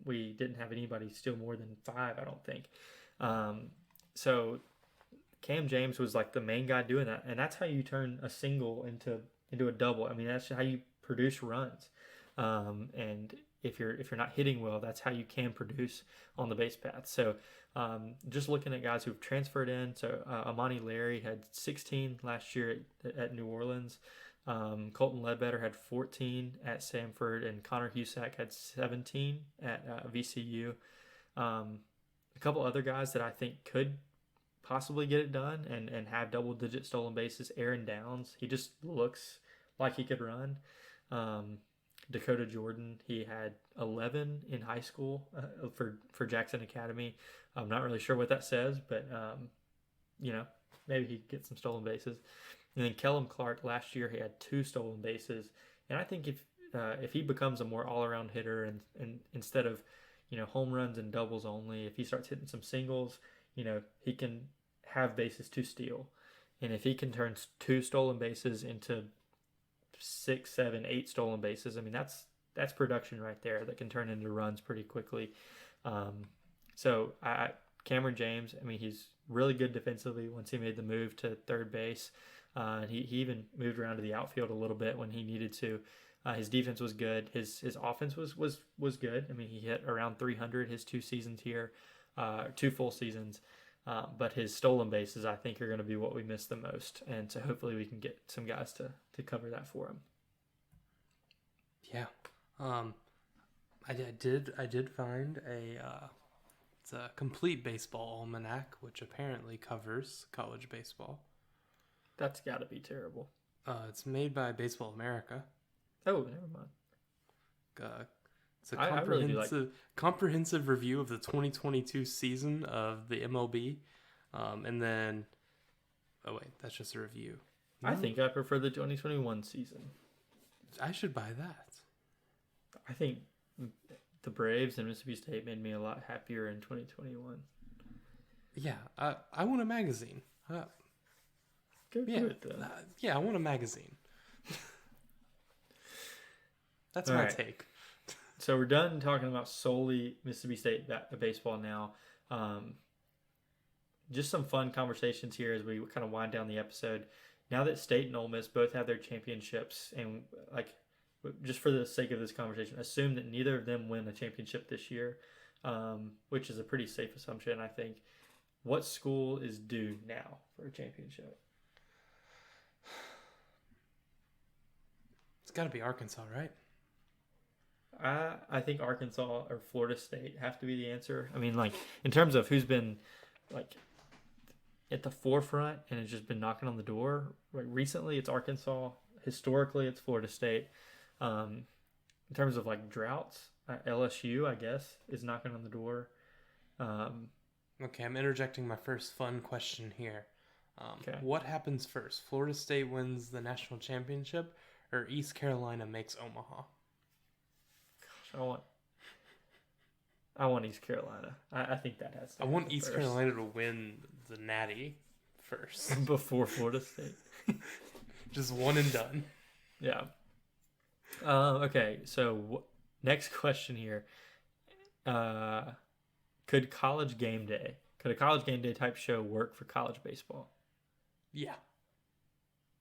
we didn't have anybody steal more than 5, I don't think. So Cam James was like the main guy doing that, and that's how you turn a single into a double. I mean, that's how you produce runs. And if you're not hitting well, that's how you can produce on the base path. So just looking at guys who've transferred in, so Amani Larry had 16 last year at New Orleans. Colton Ledbetter had 14 at Samford, and Connor Husak had 17 at VCU. A couple other guys that I think could possibly get it done and have double-digit stolen bases. Aaron Downs, he just looks like he could run. Dakota Jordan, he had 11 in high school for Jackson Academy. I'm not really sure what that says, but maybe he could get some stolen bases. And then Kellum Clark last year, he had 2 stolen bases. And I think if he becomes a more all-around hitter and instead of home runs and doubles only, if he starts hitting some singles, he can have bases to steal. And if he can turn 2 stolen bases into 6, 7, 8 stolen bases, I mean that's production right there that can turn into runs pretty quickly. So Cameron James, I mean, he's really good defensively once he made the move to third base. And he even moved around to the outfield a little bit when he needed to. His defense was good. His offense was good. I mean, he hit around 300 his 2 seasons here, 2 full seasons. But his stolen bases, I think, are going to be what we miss the most. And so hopefully we can get some guys to cover that for him. Yeah. I did find it's a complete baseball almanac, which apparently covers college baseball. That's got to be terrible. It's made by Baseball America. Oh, never mind. It's a I really do like. comprehensive review of the 2022 season of the MLB, and then, oh wait, that's just a review. I No, think I prefer the 2021 season. I should buy that. I think the Braves and Mississippi State made me a lot happier in 2021. Yeah, I want a magazine. Go Yeah, do it then. yeah, I want a magazine. That's All my right. take. So we're done talking about solely Mississippi State baseball now. Just some fun conversations here as we kind of wind down the episode. Now that State and Ole Miss both have their championships, and like just for the sake of this conversation, assume that neither of them win a championship this year, which is a pretty safe assumption, I think. What school is due now for a championship? It's got to be Arkansas, right? I think Arkansas or Florida State have to be the answer. I mean, like in terms of who's been like at the forefront and has just been knocking on the door. Like recently, it's Arkansas. Historically, it's Florida State. In terms of like droughts, LSU, I guess, is knocking on the door. Okay, I'm interjecting my first fun question here. Okay. What happens first? Florida State wins the national championship, or East Carolina makes Omaha? I want East Carolina. I think that has to I want happen East first. Carolina to win the Natty first. Before Florida State. Just one and done. Yeah. Okay, so next question here. Could a college game day type show work for college baseball? Yeah.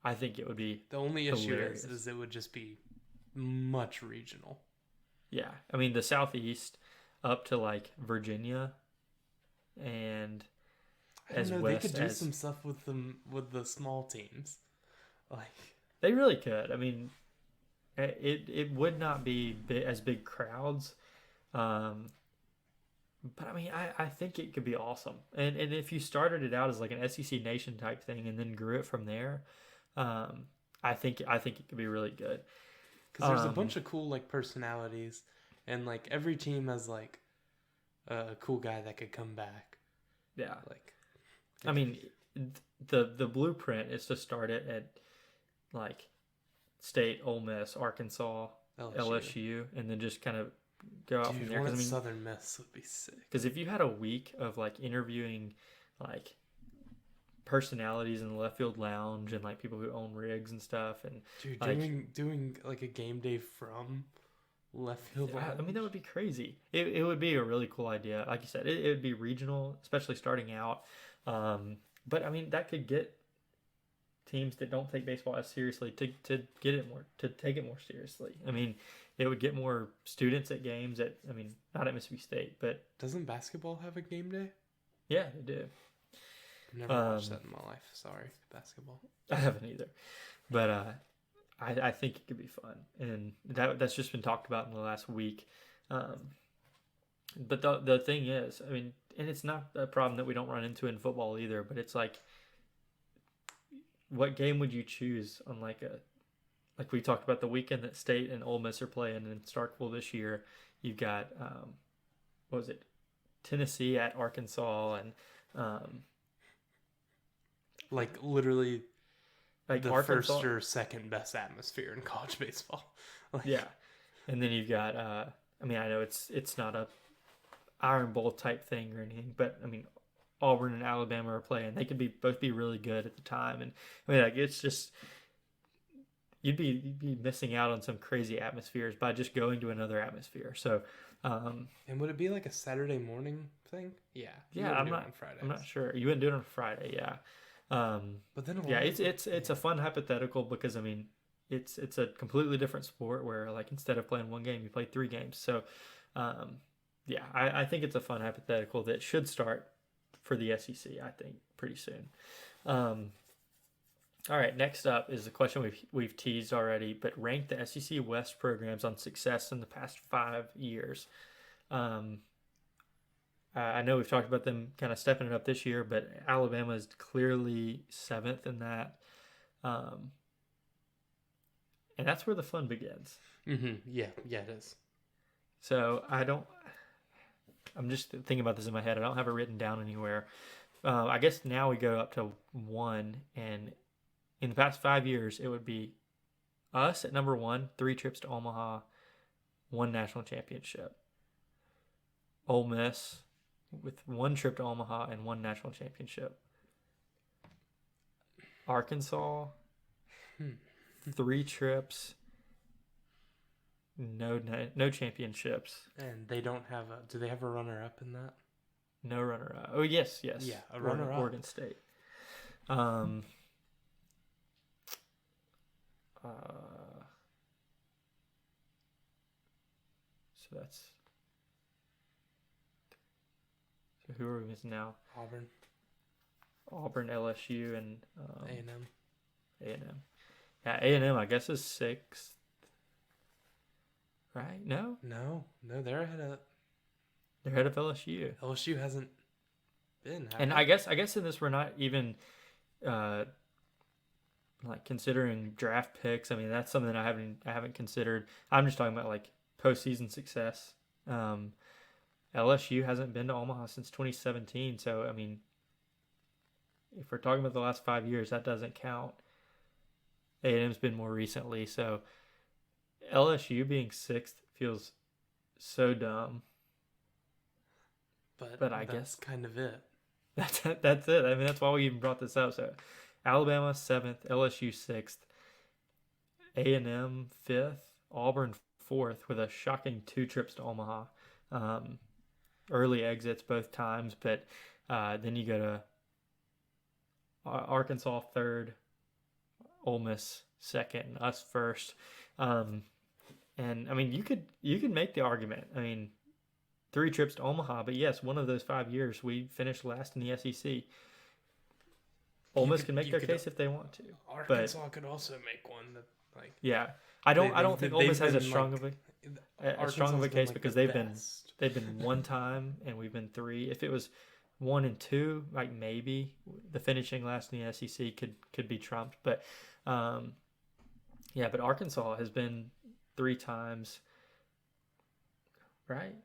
I think it would be The only issue hilarious. is it would just be much regional. Yeah. I mean, the Southeast up to like Virginia and I don't as know, west they could do as some stuff with the small teams. Like, they really could. I mean, it would not be as big crowds. But I mean, I think it could be awesome. And if you started it out as like an SEC Nation type thing and then grew it from there, I think it could be really good. because there's a bunch of cool like personalities, and like every team has like a cool guy that could come back. Yeah. Like, I mean, the blueprint is to start it at like State, Ole Miss, Arkansas, LSU, and then just kind of go out from dude, there. one Because at Southern Miss would be sick. because if you had a week of like interviewing like personalities in the left field lounge and like people who own rigs and stuff, and Dude, like, doing like a game day from left field. I mean that would be crazy. It would be a really cool idea. Like you said, it would be regional, especially starting out. But I mean that could get teams that don't take baseball as seriously to take it more seriously. I mean, it would get more students at games I mean, not at Mississippi State, but Doesn't basketball have a game day? yeah, they do. I've never watched that in my life. Sorry, basketball. I haven't either, but I think it could be fun, and that's just been talked about in the last week. But the thing is, I mean, and it's not a problem that we don't run into in football either. But it's like, what game would you choose on like we talked about the weekend that State and Ole Miss are playing in Starkville this year? You've got what was it, Tennessee at Arkansas, and Like literally like the Arkansas, first or second best atmosphere in college baseball. Like, yeah. And then you've got I mean, I know it's not a Iron Bowl type thing or anything, but I mean, Auburn and Alabama are playing. They could both be really good at the time, and I mean, like it's just you'd be missing out on some crazy atmospheres by just going to another atmosphere. So, And would it be like a Saturday morning thing? Yeah. you yeah, wouldn't I'm do it not on Fridays. I'm not sure. You wouldn't do it on Friday, yeah. But then Yeah, it's a fun hypothetical because I mean it's a completely different sport where like instead of playing one game you play 3 games. So yeah, I think it's a fun hypothetical that should start for the SEC, I think, pretty soon. All right, next up is a question we've teased already, but rank the SEC West programs on success in the past 5 years. I know we've talked about them kind of stepping it up this year, but Alabama is clearly 7th in that. And that's where the fun begins. Mm-hmm. Yeah, it is. So I'm just thinking about this in my head. I don't have it written down anywhere. I guess now we go up to 1, and in the past 5 years, it would be us at number 1, 3 trips to Omaha, 1 national championship. Ole Miss with 1 trip to Omaha and 1 national championship. Arkansas, 3 trips, no championships, And they don't have a. Do they have a runner-up in that? no runner-up. Oh yes, yes. Yeah, a runner-up. Oregon State. So that's. So who are we missing now? Auburn, LSU, and A&M. A&M. Yeah, A&M I guess is 6th. Right? No, No, they're ahead of they're ahead of LSU. LSU. Hasn't been. And I guess in this we're not even like considering draft picks. I mean that's something I haven't considered. I'm just talking about like postseason success. LSU hasn't been to Omaha since 2017, so I mean, if we're talking about the last 5 years, that doesn't count. A&M's been more recently, so LSU being 6th feels so dumb. But I that's guess kind of it. that's it. I mean, that's why we even brought this up. So, Alabama 7th, LSU 6th, A&M 5th, Auburn 4th with a shocking 2 trips to Omaha. Early exits both times, but then you go to Arkansas 3rd, Ole Miss 2nd, and us 1st. And I mean, you could make the argument. I mean, 3 trips to Omaha, but yes, one of those 5 years we finished last in the SEC. Ole Miss can make their case if they want to. Arkansas could also make one that like. Yeah, I don't think Ole Miss has as strong of a case because they've been 1 time and we've been 3. If it was 1 and 2, like maybe the finishing last in the SEC could be trumped, but yeah, but Arkansas has been 3 times, right?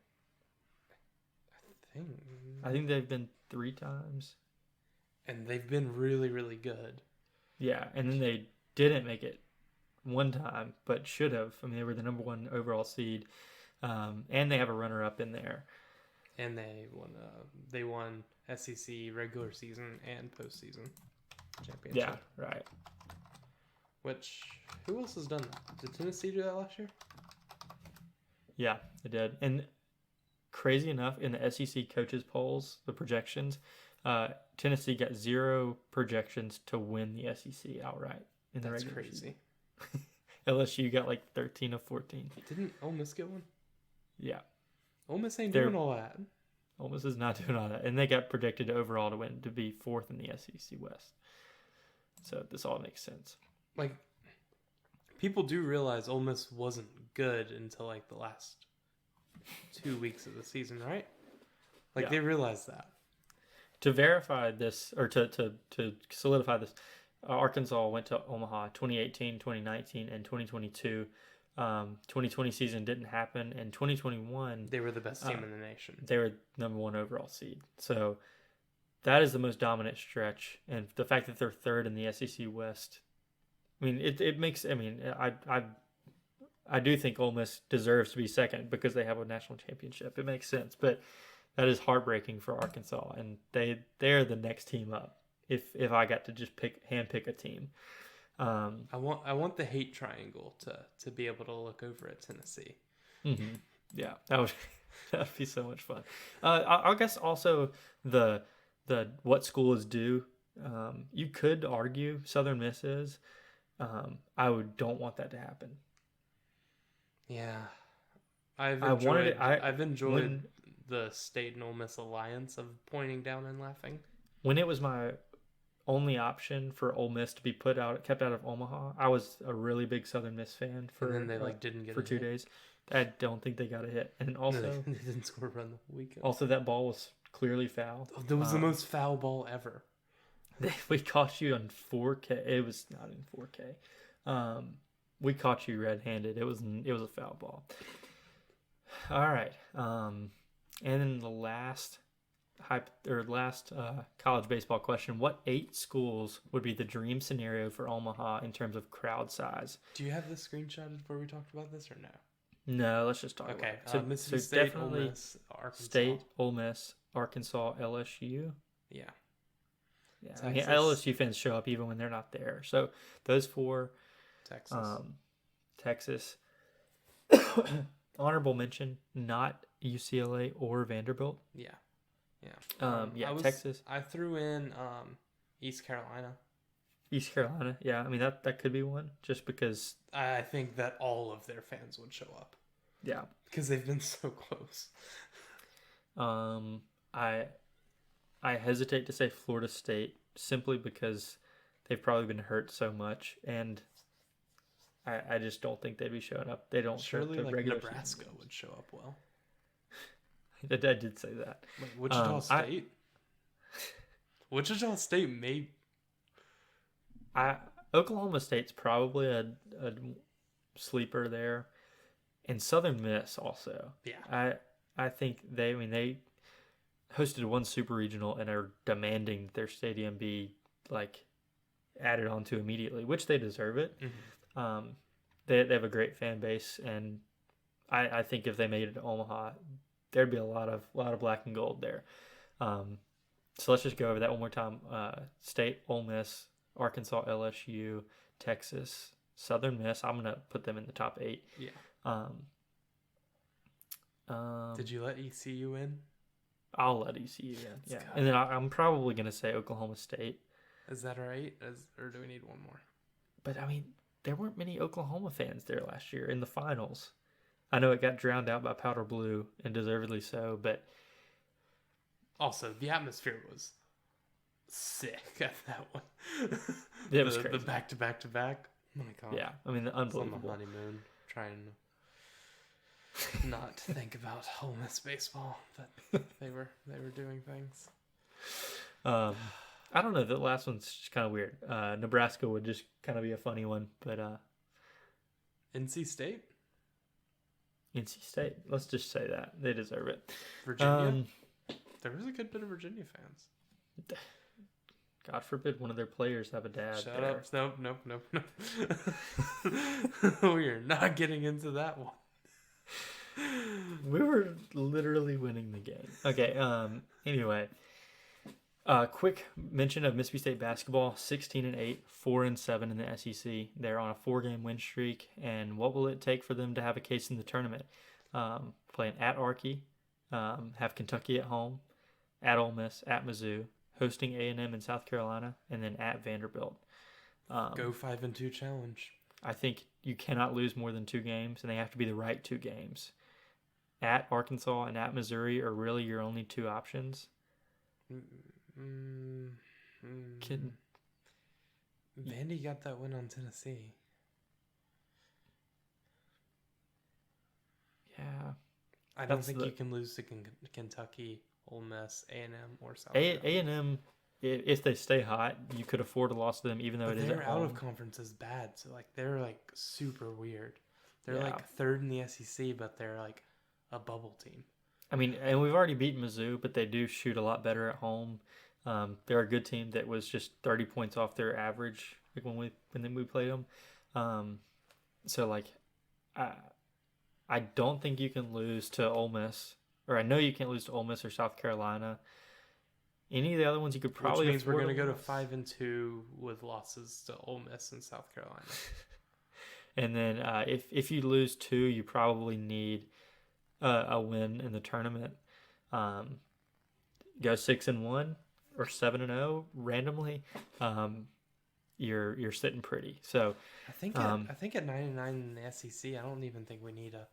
I think they've been 3 times. And they've been really, really good. Yeah, and then they didn't make it 1 time, but should have. I mean, they were the number 1 overall seed, and they have a runner-up in there. And they won SEC regular season and postseason championship. Yeah, right. Which, who else has done that? Did Tennessee do that last year? Yeah, they did. And crazy enough, in the SEC coaches polls, the projections, Tennessee got 0 projections to win the SEC outright in the regular season. That's crazy. LSU got like 13 of 14. Didn't Ole Miss get one? Yeah. Ole Miss ain't doing all that. Ole Miss is not doing all that. And they got predicted overall to be 4th in the SEC West. So this all makes sense. Like, people do realize Ole Miss wasn't good until like the last 2 weeks of the season, right? Like, they realized that. To verify this, or to solidify this, Arkansas went to Omaha 2018, 2019, and 2022. 2020 season didn't happen, and 2021 they were the best team in the nation. They were number 1 overall seed. So that is the most dominant stretch, and the fact that they're 3rd in the SEC West, I mean, it makes. I mean, I do think Ole Miss deserves to be 2nd because they have a national championship. It makes sense, but that is heartbreaking for Arkansas, and they're the next team up. If I got to just handpick a team. I want the hate triangle to be able to look over at Tennessee. Mm-hmm. Yeah, that'd be so much fun. I guess also the what school is due. You could argue Southern Miss is. Don't want that to happen. Yeah, I've enjoyed the State and Ole Miss alliance of pointing down and laughing. When it was my only option for Ole Miss to be kept out of Omaha, I was a really big Southern Miss fan for. And then they didn't get for 2 days. I don't think they got a hit, and also they didn't score a run the weekend. Also, that ball was clearly foul. Oh, that was the most foul ball ever. We caught you on 4K. It was not in 4K. We caught you red-handed. It was a foul ball. All right. And then the last college baseball question: what 8 schools would be the dream scenario for Omaha in terms of crowd size? Do you have this screenshotted before we talked about this or no? No, let's just talk about Okay. it. So, Mississippi so State, definitely Ole Miss, Arkansas. State, Ole Miss, Arkansas, LSU. Yeah. Yeah, I mean, Texas. LSU fans show up even when they're not there. So those 4, Texas. Texas. Honorable mention: not UCLA or Vanderbilt. Yeah. Yeah. Texas, I threw in East Carolina. East Carolina. Yeah, I mean that could be one, just because. I think that all of their fans would show up Yeah. because they've been so close. I hesitate to say Florida State simply because they've probably been hurt so much, and I just don't think they'd be showing up. They don't Surely, show up to like regular Nebraska season. would show up well. I did say that. Like Wichita State. Wichita State may. Oklahoma State's probably a sleeper there, and Southern Miss also. Yeah. I think they hosted one super regional and are demanding their stadium be like added onto immediately, which they deserve it. Mm-hmm. They have a great fan base, and I think if they made it to Omaha, there'd be a lot of black and gold there. So let's just go over that one more time. State, Ole Miss, Arkansas, LSU, Texas, Southern Miss. I'm gonna put them in the top 8. Yeah. Did you let ECU in? I'll let ECU in. Yeah, good. and then I'm probably gonna say Oklahoma State. Is that right? Or do we need one more? But I mean, there weren't many Oklahoma fans there last year in the finals. I know it got drowned out by Powder Blue, and deservedly so, but also the atmosphere was sick at that one. It was crazy. The back to back to back. Oh my god. yeah, I mean, It's on the unbelievable. honeymoon, trying to not think about Ole Miss baseball, but they were doing things. I don't know. The last one's just kind of weird. Nebraska would just kind of be a funny one, but NC State, NC State. Let's just say that they deserve it. Virginia. There was a good bit of Virginia fans. God forbid one of their players have a dad. Shut there. up! Nope. We are not getting into that one. We were literally winning the game. Okay. Anyway, quick mention of Mississippi State basketball: 16-8, 4-7 in the SEC. They're on a 4-game win streak. And what will it take for them to have a case in the tournament? Playing at Archie, have Kentucky at home, at Ole Miss, at Mizzou, hosting A&M in South Carolina, and then at Vanderbilt. Go 5-2 challenge. I think you cannot lose more than 2 games, and they have to be the right 2 games. At Arkansas and at Missouri are really your only 2 options. Kidding. Vandy got that win on Tennessee. Yeah. I don't think you can lose to Kentucky, Ole Miss, A&M, or South Carolina. A&M, if they stay hot, you could afford a loss to them, even though But it is their at out home. of conference is bad, so like they're like super weird. They're Yeah. like 3rd in the SEC, but they're like a bubble team. I mean, and we've already beaten Mizzou, but they do shoot a lot better at home. They're a good team that was just 30 points off their average like when we played them. So like, I don't think you can lose to Ole Miss, or I know you can't lose to Ole Miss or South Carolina. Any of the other ones you could probably. Which means we're afford going to a go to loss. 5-2 with losses to Ole Miss and South Carolina. And then if you lose 2, you probably need a win in the tournament. Go 6-1 or 7-0 randomly. You're sitting pretty. So I think at 9-9 in the SEC, I don't even think we need a.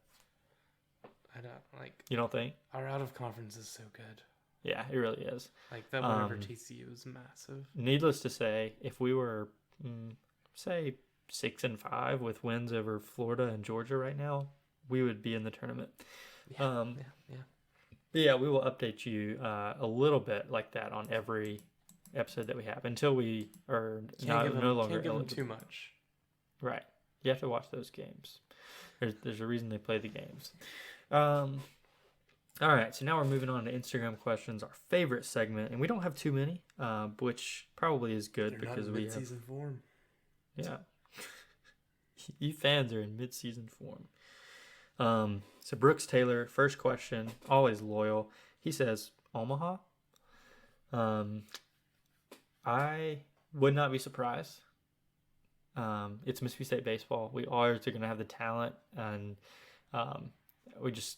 I don't like. You don't think? Our out of conference is so good. Yeah, it really is. Like that win over TCU is massive. Needless to say, if we were say 6-5 with wins over Florida and Georgia right now, we would be in the tournament. Yeah. Yeah, we will update you a little bit like that on every episode that we have until we are no longer can't give them eligible. too much. Right. You have to watch those games. There's a reason they play the games. Um, all right, so now we're moving on to Instagram questions, our favorite segment, and we don't have too many, which probably is good They're because not in we mid-season form. yeah, you fans are in mid-season form. So Brooks Taylor, first question, always loyal. He says Omaha. I would not be surprised. It's Mississippi State baseball. We always are going to have the talent, and we just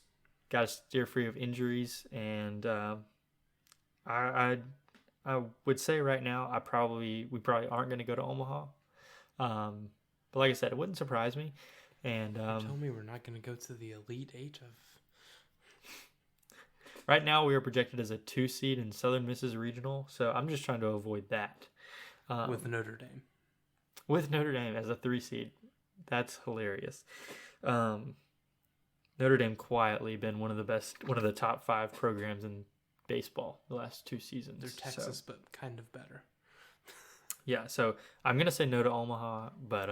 got to steer free of injuries. And I would say right now, we probably aren't going to go to Omaha. But like I said, it wouldn't surprise me. And Tell me we're not going to go to the Elite Eight of. right now, we are projected as a 2 seed in Southern Misses Regional, so I'm just trying to avoid that. With Notre Dame. With Notre Dame as a 3 seed. That's hilarious. Notre Dame quietly been one of the top 5 programs in baseball the last 2 seasons. They're Texas, but kind of better. Yeah, so I'm gonna say no to Omaha, but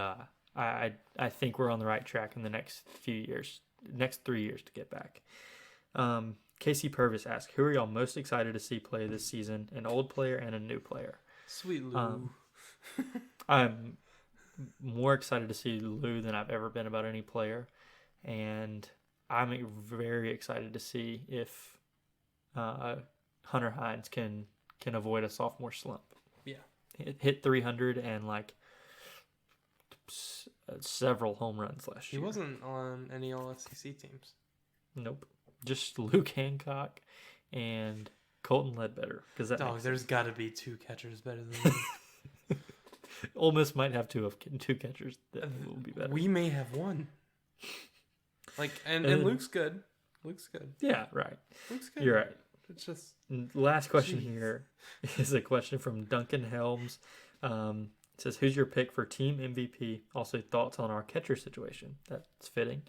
I think we're on the right track in the next 3 years to get back. Casey Purvis asks, who are y'all most excited to see play this season? An old player and a new player. Sweet Lou. I'm more excited to see Lou than I've ever been about any player, and I'm very excited to see if Hunter Hines can avoid a sophomore slump. Yeah, hit 300 and like several home runs last year. He wasn't on any All-SEC teams. Nope, just Luke Hancock and Colton Ledbetter. Because there's got to be 2 catchers better than me. Ole Miss might have 2 catchers that will be better. We may have 1. Like, and Luke's good. Luke's good. Yeah, right. Luke's good. You're right. It's just last question here is a question from Duncan Helms. It says, who's your pick for team MVP? Also, thoughts on our catcher situation. That's fitting.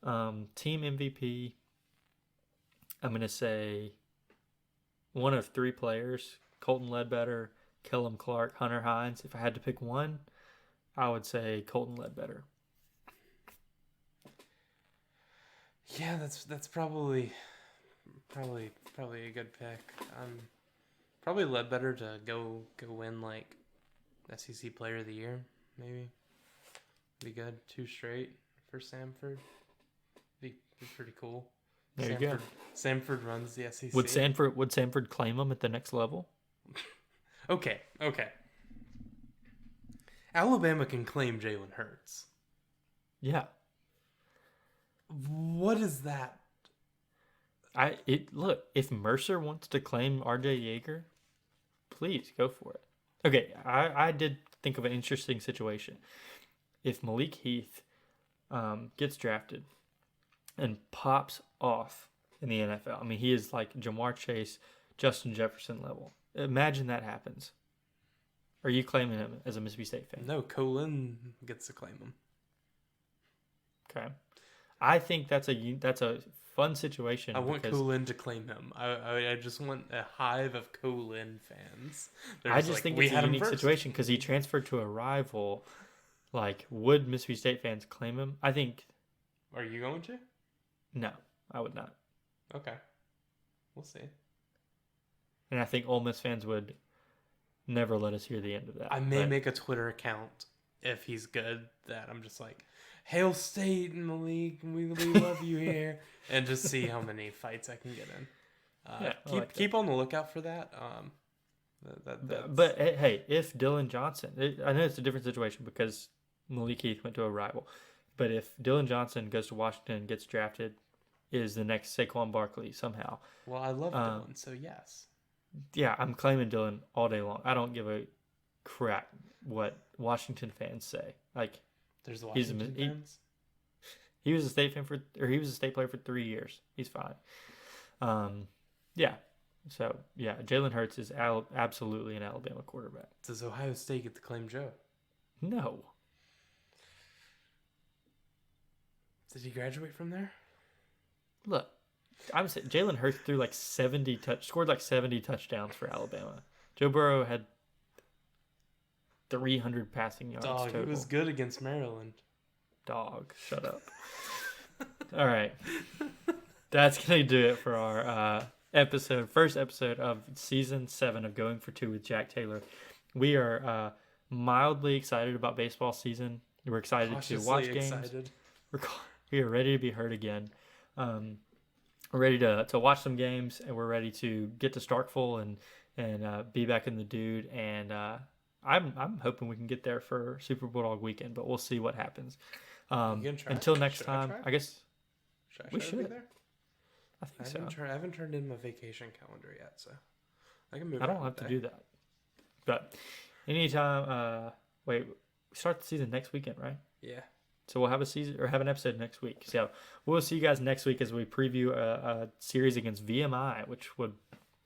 Team MVP, I'm going to say one of 3 players, Colton Ledbetter, Kellum Clark, Hunter Hines. If I had to pick one, I would say Colton Ledbetter. Yeah, that's probably a good pick. Probably Ledbetter to go win like SEC Player of the Year, maybe. Be good. 2 straight for Samford. Be pretty cool. There you go. Samford runs the SEC. Would Samford claim him at the next level? Okay. Alabama can claim Jalen Hurts. Yeah. What is that? Look, if Mercer wants to claim RJ Yeager, please go for it. Okay, I did think of an interesting situation. If Malik Heath gets drafted and pops off in the NFL, I mean, he is like Jamar Chase, Justin Jefferson level. Imagine that happens. Are you claiming him as a Mississippi State fan? No, Colin gets to claim him. Okay. I think that's a fun situation. I want Colin to claim him. I just want a hive of Colin fans. I just think it's a unique situation because he transferred to a rival. Like, would Mississippi State fans claim him? I think. Are you going to? No, I would not. Okay. We'll see. And I think Ole Miss fans would never let us hear the end of that. I may make a Twitter account if he's good that I'm just like, Hail State in the league, we love you here, and just see how many fights I can get in. Keep on the lookout for that. But hey, if Dylan Johnson, I know it's a different situation because Malik Heath went to a rival, but if Dylan Johnson goes to Washington and gets drafted, is the next Saquon Barkley somehow. Well, I love Dylan, so yes. Yeah, I'm claiming Dylan all day long. I don't give a crap what Washington fans say. Like, there's Washington fans. He was a state fan he was a state player for 3 years. He's fine. Yeah. So yeah, Jalen Hurts is absolutely an Alabama quarterback. Does Ohio State get to claim Joe? No. Did he graduate from there? Look, I would say Jalen Hurts scored like 70 touchdowns for Alabama. Joe Burrow had 300 passing yards total. He was good against Maryland. Dog, shut up. All right. That's gonna do it for our first episode of season 7 of Going for Two with Jack Taylor. We are mildly excited about baseball season. We're excited to watch games. Excited. We are ready to be heard again. We're ready to watch some games, and we're ready to get to Starkville and be back in the dude. And I'm hoping we can get there for Super Bulldog weekend, but we'll see what happens. Until next time, I guess we should. Be there? I think so. I haven't turned in my vacation calendar yet, so I can move. I don't have to do that. But anytime, we start the season next weekend, right? Yeah. So we'll have an episode next week. So we'll see you guys next week as we preview a series against VMI, which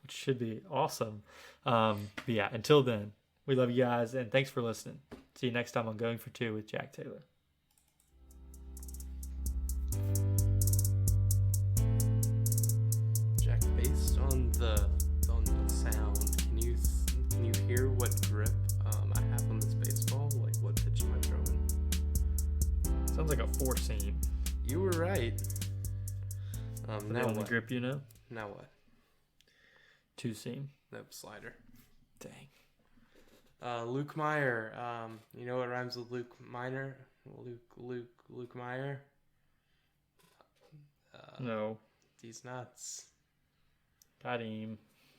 should be awesome. But yeah, until then, we love you guys and thanks for listening. See you next time on Going for Two with Jack Taylor. Jack, based on the sound, can you hear what grip I have on this baseball? Like what pitch am I throwing? Sounds like a 4-seam. You were right. The only grip you know? Now what? 2-seam. Nope, slider. Dang. Luke Meyer. You know what rhymes with Luke Minor? Luke Meyer. No. These nuts. Got him.